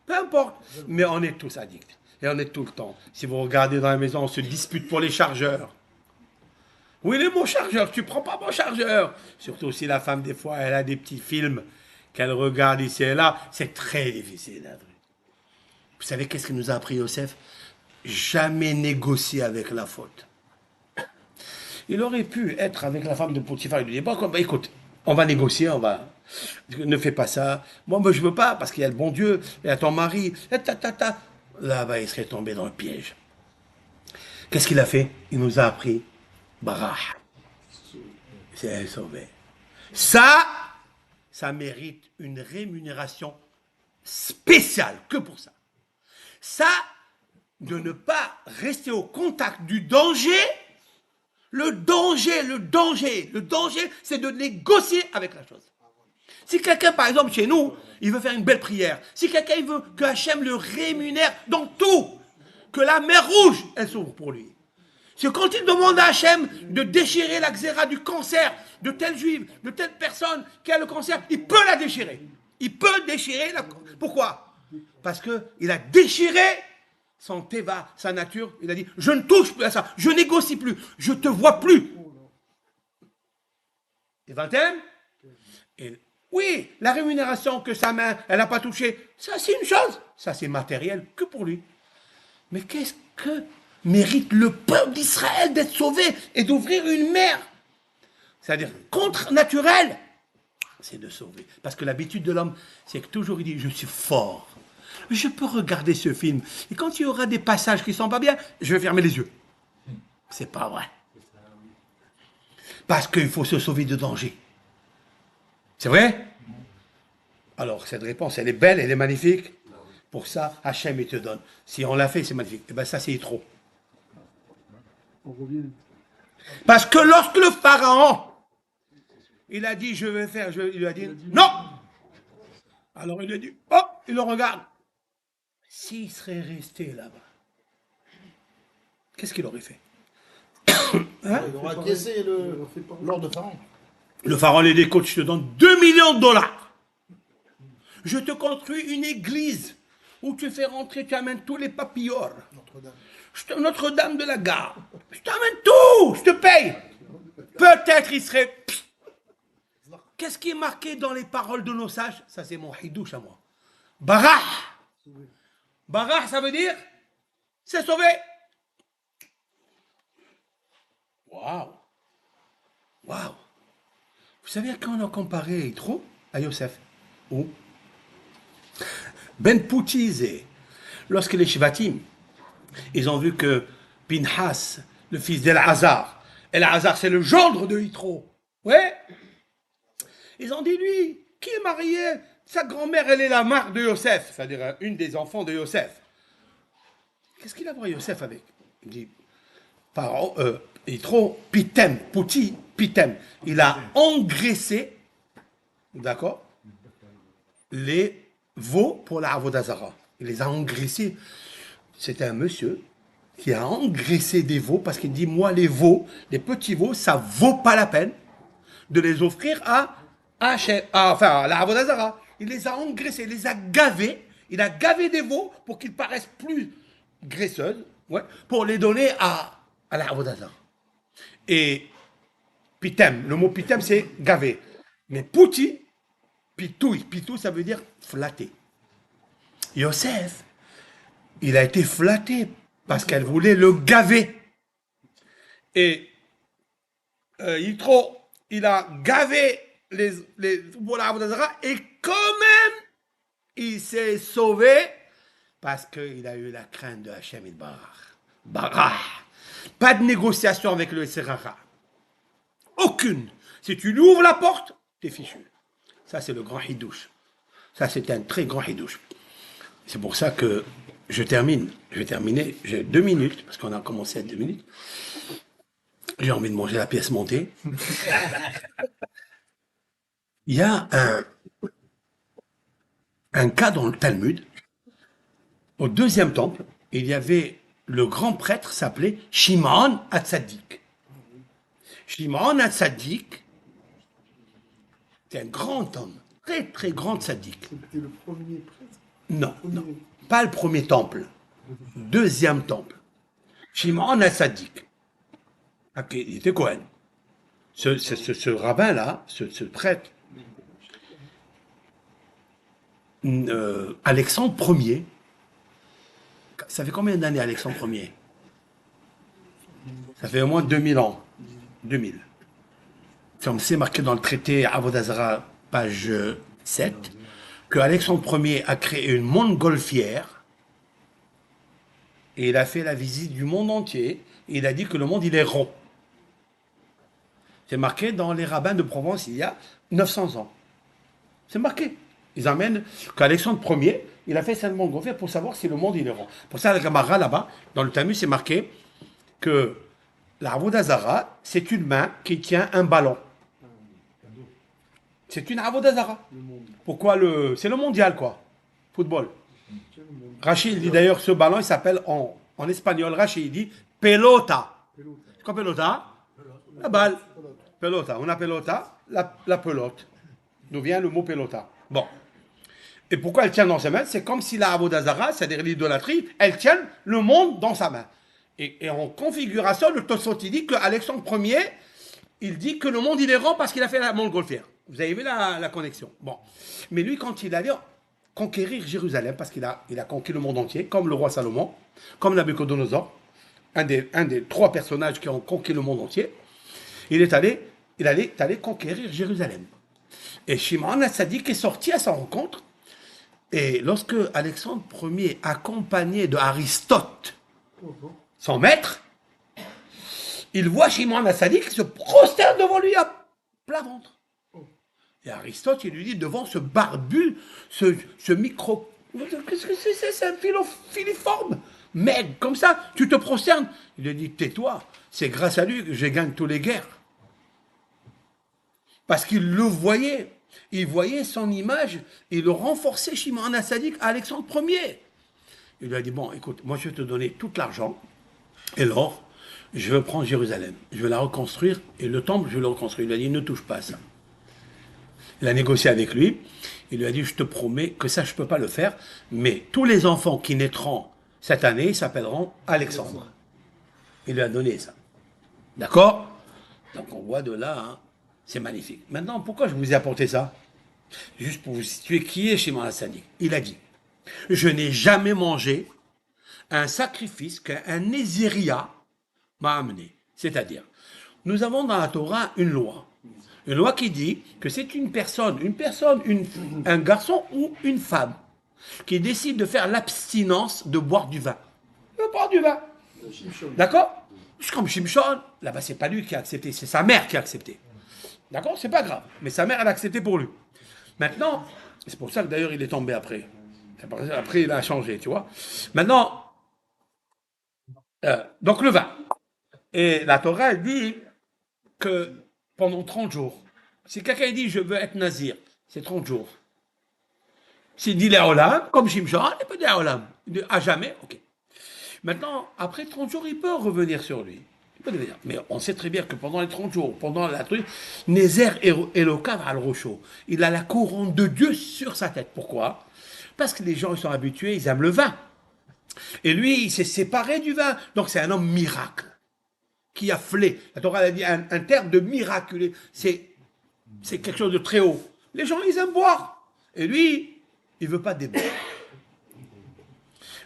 Peu importe. Mais on est tous addicts. Et on est tout le temps. Si vous regardez dans la maison, on se dispute pour les chargeurs. Oui, il est mon chargeur, tu prends pas mon chargeur. Surtout si la femme, des fois, elle a des petits films qu'elle regarde ici et là. C'est très difficile. Vous savez qu'est-ce qu'il nous a appris Yosef? Jamais négocier avec la faute. Il aurait pu être avec la femme de Potiphar. Il lui dit, bon, écoute, on va négocier, on va... Ne fais pas ça. Moi, je veux pas, parce qu'il y a le bon Dieu, il y a ton mari. Là-bas, il serait tombé dans le piège. Qu'est-ce qu'il a fait? Il nous a appris Barah. C'est sauvé. Ça mérite une rémunération spéciale, que pour ça. Ça, de ne pas rester au contact du danger. Le danger, c'est de négocier avec la chose. Si quelqu'un, par exemple, chez nous, il veut faire une belle prière, si quelqu'un il veut que Hachem le rémunère dans tout, que la mer Rouge, elle s'ouvre pour lui. C'est quand il demande à Hachem de déchirer la xéra du cancer de telle juive, de telle personne qui a le cancer, il peut la déchirer. Il peut déchirer la... Pourquoi? Parce qu'il a déchiré son teva, sa nature. Il a dit, je ne touche plus à ça, je négocie plus, je te vois plus. Et 21? Et oui, la rémunération que sa main, elle n'a pas touché, ça c'est une chose. Ça c'est matériel que pour lui. Mais qu'est-ce que mérite le peuple d'Israël d'être sauvé et d'ouvrir une mer? C'est-à-dire contre-naturel, c'est de sauver. Parce que l'habitude de l'homme, c'est que toujours il dit, je suis fort. Je peux regarder ce film. Et quand il y aura des passages qui ne sont pas bien, je vais fermer les yeux. C'est pas vrai. Parce qu'il faut se sauver de danger. C'est vrai? Alors, cette réponse, elle est belle, elle est magnifique. Pour ça, Hachem, il te donne. Si on l'a fait, c'est magnifique. Et bien ça, c'est trop. On revient. Parce que lorsque le pharaon, il a dit, je vais faire, il lui a dit, non. Alors il a dit, oh, il le regarde. S'il serait resté là-bas, qu'est-ce qu'il aurait fait? Hein? Il aura encaissé l'ordre de Pharaon. Le pharaon lui dit, écoute, je te donne 2 millions de dollars. Je te construis une église où tu fais rentrer, tu amènes tous les papillons. Notre-Dame de la Gare. Je t'amène tout, je te paye. Peut-être il serait... Qu'est-ce qui est marqué dans les paroles de nos sages? Ça, c'est mon hidouche à moi. Barah. Barah, ça veut dire c'est sauvé. Waouh. Waouh. Vous savez à qui on a comparé Yitro? À Yosef. Où? Ben Poutizé. Lorsque les Shvatim, ils ont vu que Pinhas, le fils d'El-Hazar, El-Hazar, c'est le gendre de Yitro. Ouais. Ils ont dit, lui, qui est marié, sa grand-mère, elle est la mère de Yosef, c'est-à-dire une des enfants de Yosef. Qu'est-ce qu'il a à voir Yosef avec? Il dit, Yitro, Pitem, Pouti, Pitem. Il a engraissé, d'accord, les veaux pour la Avodazara. Il les a engraissés. C'était un monsieur qui a engraissé des veaux parce qu'il dit, moi, les veaux, les petits veaux, ça vaut pas la peine de les offrir à la Avodazara. Il les a engraissés, il les a gavés. Il a gavé des veaux pour qu'ils paraissent plus graisseuses, ouais, pour les donner à la Avodah Zarah. Et pitem, le mot pitem c'est gavé. Mais pouti, pitou ça veut dire flatter. Yosef, il a été flatté parce qu'elle voulait le gaver. Et Yitro, il a gavé les pour la Avodah Zarah et quand même, il s'est sauvé parce qu'il a eu la crainte de Hachem et de Barah. Pas de négociation avec le Serara. Aucune. Si tu lui ouvres la porte, t'es fichu. Ça, c'est le grand hidouche. Ça, c'est un très grand hidouche. C'est pour ça que je termine. Je vais terminer. J'ai 2 minutes, parce qu'on a commencé à 2 minutes. J'ai envie de manger la pièce montée. Il y a un cas dans le Talmud. Au 2e temple, il y avait le grand prêtre s'appelait Shimon Hatzadik. Shimon Hatzadik, c'est un grand homme, très très grand tzaddik. C'était le premier prêtre. Non, pas le premier temple, 2e temple. Shimon Hatzadik. Ok, il était Cohen. Ce rabbin-là, ce prêtre, Alexandre Ier, ça fait combien d'années Alexandre Ier? Ça fait au moins 2000 ans. 2000. Comme c'est marqué dans le traité Avodah Zarah, page 7, que Alexandre Ier a créé une montgolfière et il a fait la visite du monde entier et il a dit que le monde il est rond. C'est marqué dans les rabbins de Provence il y a 900 ans. C'est marqué. Ils amènent qu'Alexandre Ier, il a fait cette montgolfière pour savoir si le monde il est rond. Pour ça, la Gemara là-bas, dans le Talmud, c'est marqué que la Avodah Zarah, c'est une main qui tient un ballon. C'est une Avodah Zarah. Pourquoi c'est le mondial, quoi. Football. Rachid dit d'ailleurs, ce ballon, il s'appelle en espagnol, Rachid dit pelota. C'est quoi pelota? La balle. Pelota. On a pelota, la pelote. D'où vient le mot pelota. Bon. Et pourquoi elle tient dans sa main? C'est comme si la Avodah Zarah, c'est-à-dire l'idolâtrie, elle tient le monde dans sa main. Et en configuration, le Tosfot, il dit qu'Alexandre Ier, il dit que le monde il est rond parce qu'il a fait la montgolfière. Vous avez vu la connexion. Bon. Mais lui, quand il allait conquérir Jérusalem, parce qu'il a conquis le monde entier, comme le roi Salomon, comme Nabucodonosor, un des 3 personnages qui ont conquis le monde entier, il allait conquérir Jérusalem. Et Shimon Hatzadik est sorti à sa rencontre. Et lorsque Alexandre Ier, accompagné de Aristote, son maître, il voit Shimon Hatzadik qui se prosterne devant lui à plat ventre. Et Aristote, il lui dit, devant ce barbu, ce micro... Qu'est-ce que c'est? C'est un filiforme. Maigre, comme ça, tu te prosternes. Il lui dit, tais-toi, c'est grâce à lui que je gagne toutes les guerres. Parce qu'il le voyait. Il voyait son image, il le renforçait Shimon Hatzadik à Alexandre Ier. Il lui a dit, bon, écoute, moi je vais te donner tout l'argent et l'or, je vais prendre Jérusalem, je vais la reconstruire, et le temple, je vais le reconstruire. Il lui a dit, ne touche pas à ça. Il a négocié avec lui, il lui a dit, je te promets que ça, je ne peux pas le faire, mais tous les enfants qui naîtront cette année s'appelleront Alexandre. Il lui a donné ça. D'accord? Donc on voit de là, hein, c'est magnifique. Maintenant, pourquoi je vous ai apporté ça? Juste pour vous situer qui est Shimon Hatzadik. Il a dit, je n'ai jamais mangé un sacrifice qu'un Néziria m'a amené. C'est-à-dire, nous avons dans la Torah une loi qui dit que c'est une personne, un garçon ou une femme qui décide de faire l'abstinence de boire du vin. De boire du vin. D'accord? C'est comme Shimshon. Là-bas, c'est pas lui qui a accepté, c'est sa mère qui a accepté. D'accord? C'est pas grave. Mais sa mère, elle a accepté pour lui. Maintenant, c'est pour ça que d'ailleurs, il est tombé après. Après, il a changé, tu vois. Maintenant, donc le vin. Et la Torah, elle dit que pendant 30 jours, si quelqu'un dit je veux être nazir, c'est 30 jours. S'il dit les olam, comme Shimshon, il peut dire olam. Il dit à jamais, ok. Maintenant, après 30 jours, il peut revenir sur lui. Il peut devenir. Mais on sait très bien que pendant les 30 jours, pendant la truc, Nézer Elokav al Rocho, il a la couronne de Dieu sur sa tête. Pourquoi? Parce que les gens ils sont habitués, ils aiment le vin. Et lui, il s'est séparé du vin. Donc c'est un homme miracle qui a flé. La Torah a dit un terme de miraculé. C'est quelque chose de très haut. Les gens, ils aiment boire. Et lui, il ne veut pas déboire.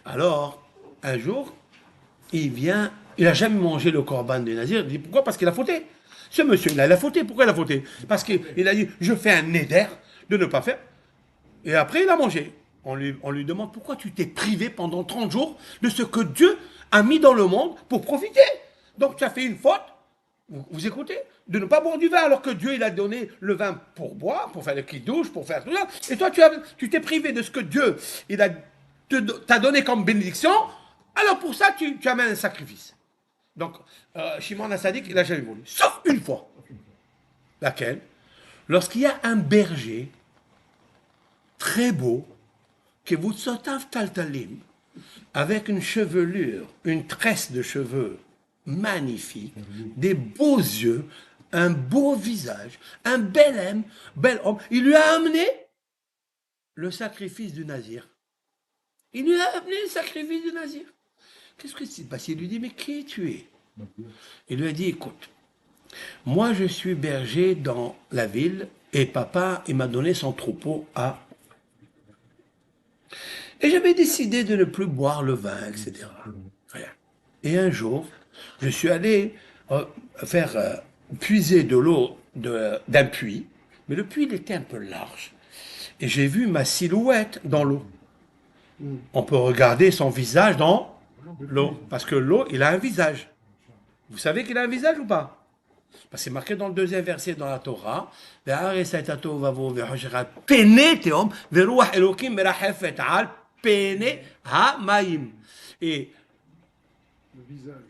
Alors, un jour, il vient, il n'a jamais mangé le corban du Nazir. Il dit pourquoi? Parce qu'il a fauté. Ce monsieur, il a fauté. Pourquoi il a fauté? Parce qu'il a dit je fais un néder de ne pas faire. Et après, il a mangé. On lui demande pourquoi tu t'es privé pendant 30 jours de ce que Dieu a mis dans le monde pour profiter. Donc tu as fait une faute, vous écoutez, de ne pas boire du vin alors que Dieu il a donné le vin pour boire, pour faire le kidouche, pour faire tout ça. Et toi tu t'es privé de ce que Dieu il a t'a donné comme bénédiction. Alors pour ça tu amènes un sacrifice. Donc Shimon HaTzadik il n'a jamais voulu, sauf une fois. Laquelle? Lorsqu'il y a un berger très beau qui vous sotav taltalim avec une chevelure, une tresse de cheveux magnifique, des beaux yeux, un beau visage, un bel homme. Il lui a amené le sacrifice du Nazir. Il lui a amené le sacrifice du Nazir. Qu'est-ce que c'est passé? Il lui dit, mais qui tu es? Il lui a dit, écoute, moi je suis berger dans la ville et papa, il m'a donné son troupeau à... Et j'avais décidé de ne plus boire le vin, etc. Rien. Et un jour, je suis allé faire puiser de l'eau d'un puits, mais le puits il était un peu large. Et j'ai vu ma silhouette dans l'eau. On peut regarder son visage dans l'eau, parce que l'eau, il a un visage. Vous savez qu'il a un visage ou pas? Parce que c'est marqué dans le deuxième verset dans la Torah. Et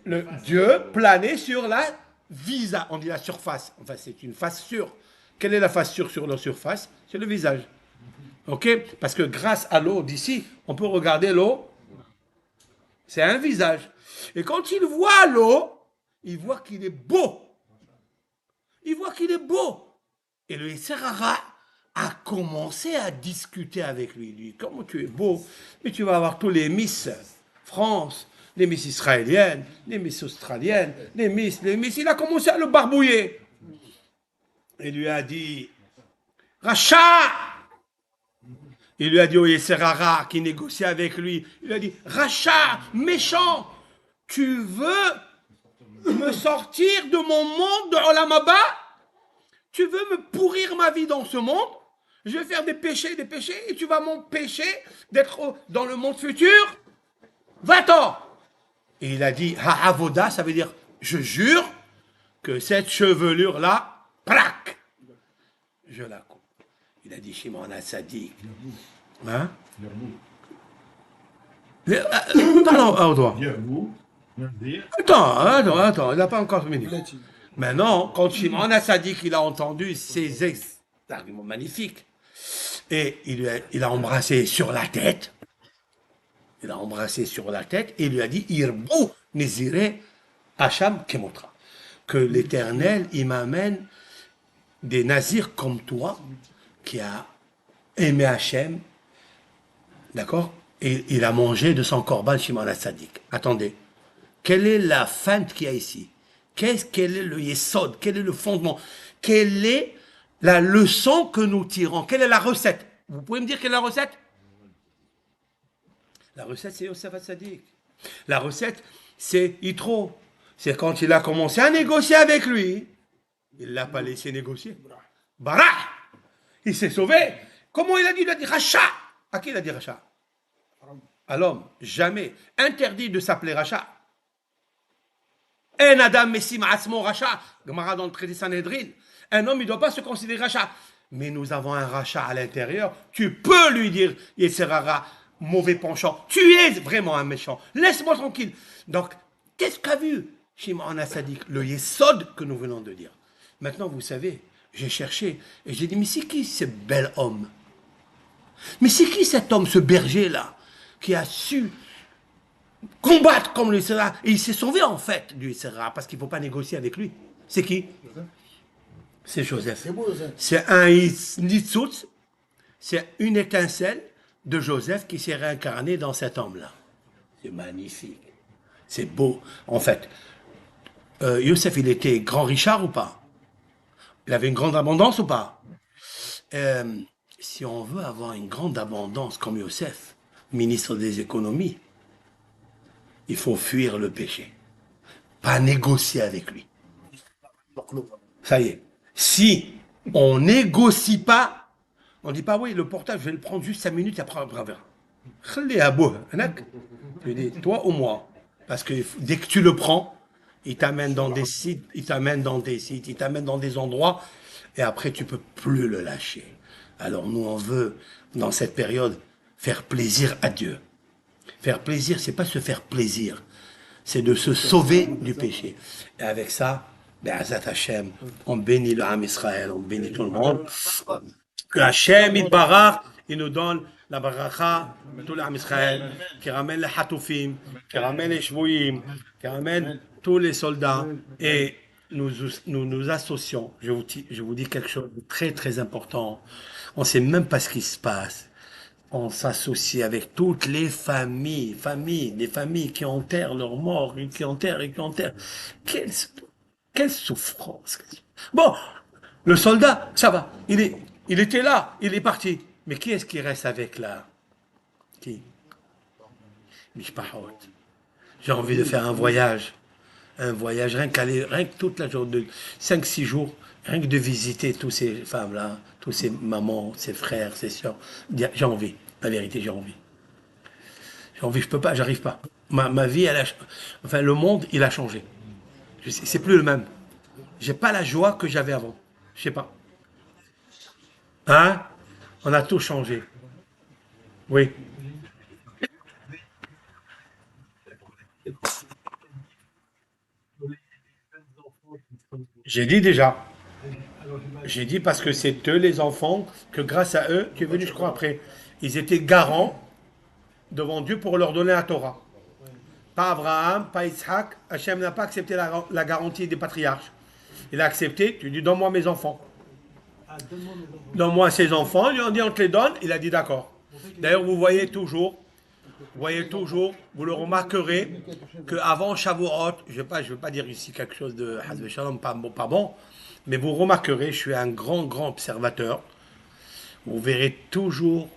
le Dieu planait sur la visa, on dit la surface. Enfin, c'est une face sûre. Quelle est la face sûre sur la surface? C'est le visage. Ok? Parce que grâce à l'eau d'ici, on peut regarder l'eau. C'est un visage. Et quand il voit l'eau, il voit qu'il est beau. Il voit qu'il est beau. Et le Serara a commencé à discuter avec lui. Il dit, comment tu es beau, mais tu vas avoir tous les Miss France, les Miss israéliennes, les Miss australiennes, les Miss. Il a commencé à le barbouiller. Il lui a dit, Racha! Il lui a dit au Serara qui négociait avec lui, il lui a dit, Racha, méchant, tu veux me sortir de mon monde de Olam Haba? Tu veux me pourrir ma vie dans ce monde? Je vais faire des péchés, et tu vas m'empêcher d'être dans le monde futur? Va-t'en! Et il a dit, Ha'avoda, ça veut dire, je jure que cette chevelure-là, plaque, je la coupe. Il a dit, Shimon HaTzadik. Hein? Attends, il n'a pas encore fini. Maintenant, quand Shimon HaTzadik il a entendu ces arguments magnifiques, et il a embrassé sur la tête, et il lui a dit, Irbu Nezire Hacham Kemotra, que l'Éternel, il m'amène des nazirs comme toi, qui a aimé Hachem, d'accord? Et il a mangé de son corban Shimon HaTzadik. Attendez, quelle est la feinte qu'il y a ici? Quel est le yesod? Quel est le fondement? Quelle est la leçon que nous tirons? Quelle est la recette? Vous pouvez me dire quelle est la recette? La recette, c'est Yosef HaTzadik. La recette, c'est Yitro. C'est quand il a commencé à négocier avec lui, il ne l'a pas laissé négocier. Bara! Il s'est sauvé. Comment il a dit? Il a dit Racha. À qui il a dit Racha? À l'homme. Jamais. Interdit de s'appeler Racha. Un Adam Messim Asmo Racha. Gemara dans le traité Sanhedrin. Un homme, il ne doit pas se considérer Racha. Mais nous avons un Racha à l'intérieur. Tu peux lui dire Yeserara, mauvais penchant. Tu es vraiment un méchant. Laisse-moi tranquille. Donc, qu'est-ce qu'a vu Shimon HaTzadik? Le Yesod que nous venons de dire. Maintenant, vous savez, j'ai cherché et j'ai dit, mais c'est qui ce bel homme? Mais c'est qui cet homme, ce berger-là, qui a su combattre comme le Serra? Et il s'est sauvé en fait du Serra, parce qu'il ne faut pas négocier avec lui. C'est qui? C'est Joseph. C'est un Nitzutz, c'est une étincelle de Joseph qui s'est réincarné dans cet homme-là. C'est magnifique. C'est beau. En fait, Youssef, il était grand Richard ou pas? Il avait une grande abondance ou pas? Euh, Si on veut avoir une grande abondance comme Youssef, ministre des économies, il faut fuir le péché. Pas négocier avec lui. Ça y est. Si on négocie pas, on dit pas oui, le portable, je vais le prendre juste 5 minutes et après on verra. Khalli abou, hanak. Tu dis toi ou moi. Parce que dès que tu le prends, il t'amène dans des sites, il t'amène dans des sites, il t'amène dans des endroits et après tu peux plus le lâcher. Alors nous on veut dans cette période faire plaisir à Dieu. Faire plaisir, c'est pas se faire plaisir, c'est de se sauver du péché. Et avec ça, Be'azat Hashem, on bénit le Ham Israël, on bénit tout le monde. Que Hashem, il nous donne la baraka de tout le Ham Israël, qui ramène les Hatoufim, qui ramène les Shvouyim, qui ramène tous les soldats. Et nous associons, je vous dis quelque chose de très très important. On ne sait même pas ce qui se passe. On s'associe avec toutes les familles, des familles qui enterrent leurs morts, et qui enterrent. Quelle souffrance. Bon, le soldat, ça va, il était là, il est parti. Mais qui est-ce qui reste avec là? Qui? Mishpahot. J'ai envie de faire un voyage, rien que toute la journée, 5-6 jours, rien que de visiter tous ces femmes-là, tous ces mamans, ces frères, ces sœurs. J'ai envie, la vérité, j'ai envie. J'ai envie, je peux pas, j'arrive pas. Ma vie, enfin, le monde, il a changé. C'est plus le même. J'ai pas la joie que j'avais avant. Je sais pas. Hein? On a tout changé. Oui. J'ai dit déjà. J'ai dit parce que c'est eux les enfants que grâce à eux, tu es venu je crois après, ils étaient garants devant Dieu pour leur donner la Torah. Pas Abraham, pas Isaac, Hachem n'a pas accepté la garantie des patriarches. Il a accepté, tu dis donne-moi mes enfants. Donne-moi ses enfants, il a dit on te les donne, il a dit d'accord. D'ailleurs vous voyez toujours, vous le remarquerez qu'avant Shavuot, je vais pas dire ici quelque chose de Hazve Shalom, pas bon, mais vous remarquerez, je suis un grand observateur, vous verrez toujours,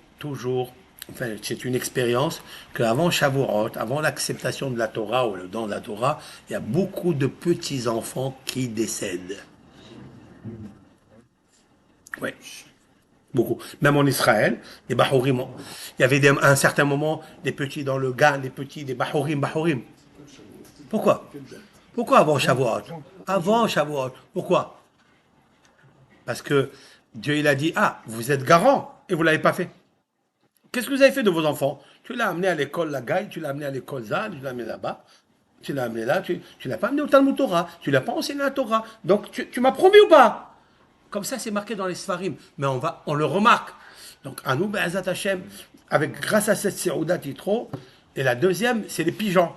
enfin c'est une expérience, qu'avant Shavuot, avant l'acceptation de la Torah ou le don de la Torah, il y a beaucoup de petits-enfants qui décèdent. Oui. Beaucoup. Même en Israël, les Bahourim, il y avait à un certain moment des petits dans le Gan, des Bahourim. Pourquoi? Pourquoi avant Shavuot? Avant Shavuot. Pourquoi? Parce que Dieu il a dit, vous êtes garant et vous ne l'avez pas fait. Qu'est-ce que vous avez fait de vos enfants? Tu l'as amené à l'école Lagaï, tu l'as amené à l'école Zal, tu l'as amené là-bas, tu l'as amené là, tu l'as pas amené au Talmud Torah, tu l'as pas enseigné la Torah. Donc tu m'as promis ou pas? Comme ça, c'est marqué dans les Sfarim. Mais on le remarque. Donc, à nous, Be'ezat Hashem, grâce à cette Seouda Titro, et la deuxième, c'est les pigeons.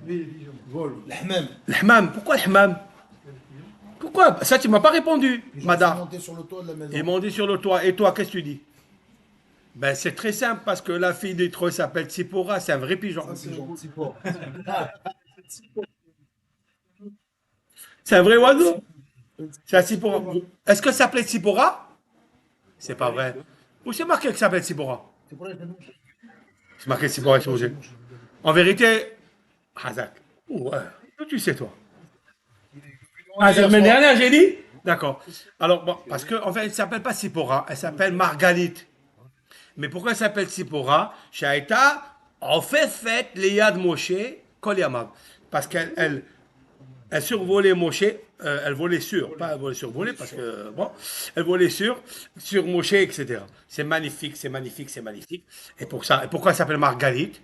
L'hmam. Pourquoi l'hmam? Pourquoi? Ça, tu ne m'as pas répondu, madame. Ils m'ont dit sur le toit. Et toi, qu'est-ce que tu dis? Ben, c'est très simple, parce que la fille d'Itro s'appelle Tsipora, c'est un vrai pigeon. C'est un vrai oiseau. C'est un Tsipora. Est-ce que ça s'appelait Tsipora? C'est pas vrai. Où c'est marqué que ça s'appelle Tsipora? C'est marqué Tsipora, c'est mangé. En vérité, Hazak. Ouais, tu sais toi. La semaine dernière, j'ai dit? D'accord. Alors, bon, parce qu'en fait, elle ne s'appelle pas Tsipora, elle s'appelle Margalite. Mais pourquoi elle s'appelle Tsipora? Shaïta, en fait, Léa de Moshe, Kol Yamav. Parce qu'elle survolait Moshe, elle volait sur, pas elle volait survoler, parce que, bon, elle volait sur Moshe, etc. C'est magnifique. Et pourquoi elle s'appelle Margalite?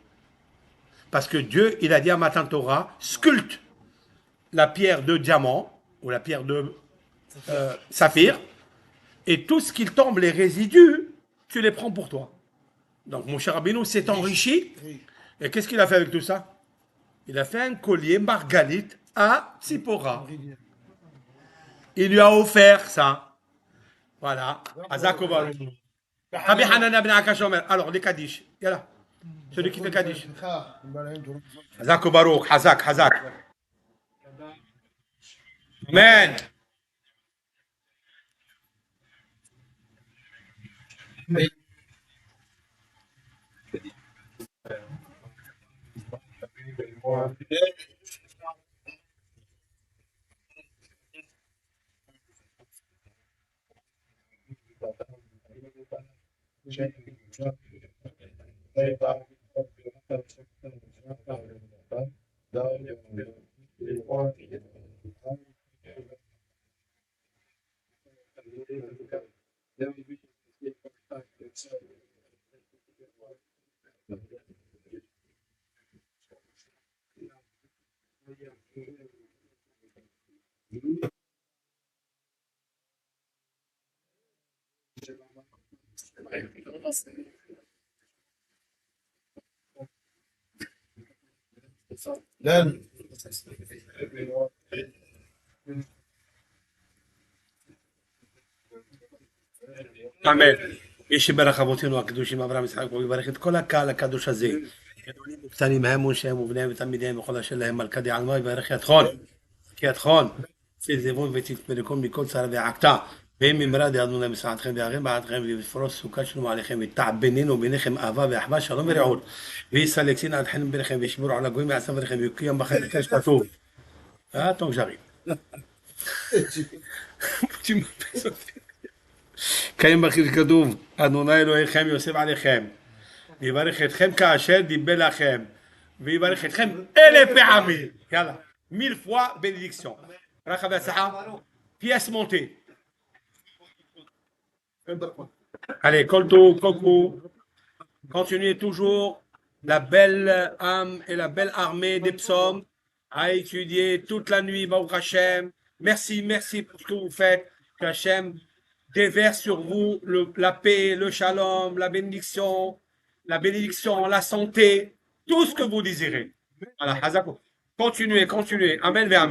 Parce que Dieu, il a dit à Matan Torah, sculpte la pierre de diamant, ou la pierre de saphir, et tout ce qu'il tombe, les résidus, tu les prends pour toi. Donc, mon cher Rabbeinu s'est enrichi, et qu'est-ce qu'il a fait avec tout ça? Il a fait un collier Margalite à Tsipora. Il lui a offert ça. Voilà. Alors, les Kaddish. Yalla. Celui qui fait Kaddish. סליחה, אם בא להם תורה. Hazak ou Baruch, Hazak, Hazak. Amen. لأن אמן. מי שברך אבותינו הקדושים אברהם יצחק ויברך את כל הקהל הקדוש הזה. גדולים וקטנים הם ונשיהם ובניהם ותלמידיהם וכל אשר להם מלכה דעלמא יברך ידכון. כי ידכון תעזבון ותתמלכון מכל צרה ועקתה. והם ממרד יעדנו להם מסעתכם ויערים בעדכם ויפרוס סוכת שלום עליכם ויתעבננו ביניכם אהבה ואחווה שלום ורעות. ויסלקסין עדכם ביניכם וישמרו על הגויים ויעשם ביניכם ויקוים בכם וכן שכתוב. טוב j'arrive. Tu m'appelles אותי. קיים בכם שכתוב, אדוני אלוהיכם יוסף עליכם, ויברך אתכם כאשר דיבר לכם, ויברך אתכם 1000 פעמים. יאללה, 1000 fois bénédiction. ברכה והצלחה, pièce montée. Allez, koltou, kokou, continuez toujours la belle âme et la belle armée des psaumes à étudier toute la nuit, Baruch Hashem. Merci, merci pour ce que vous faites. Que Hashem déverse sur vous la paix, le shalom, la bénédiction, la santé, tout ce que vous désirez. Voilà, Hazako. Continuez, continuez. Amen, ve amen.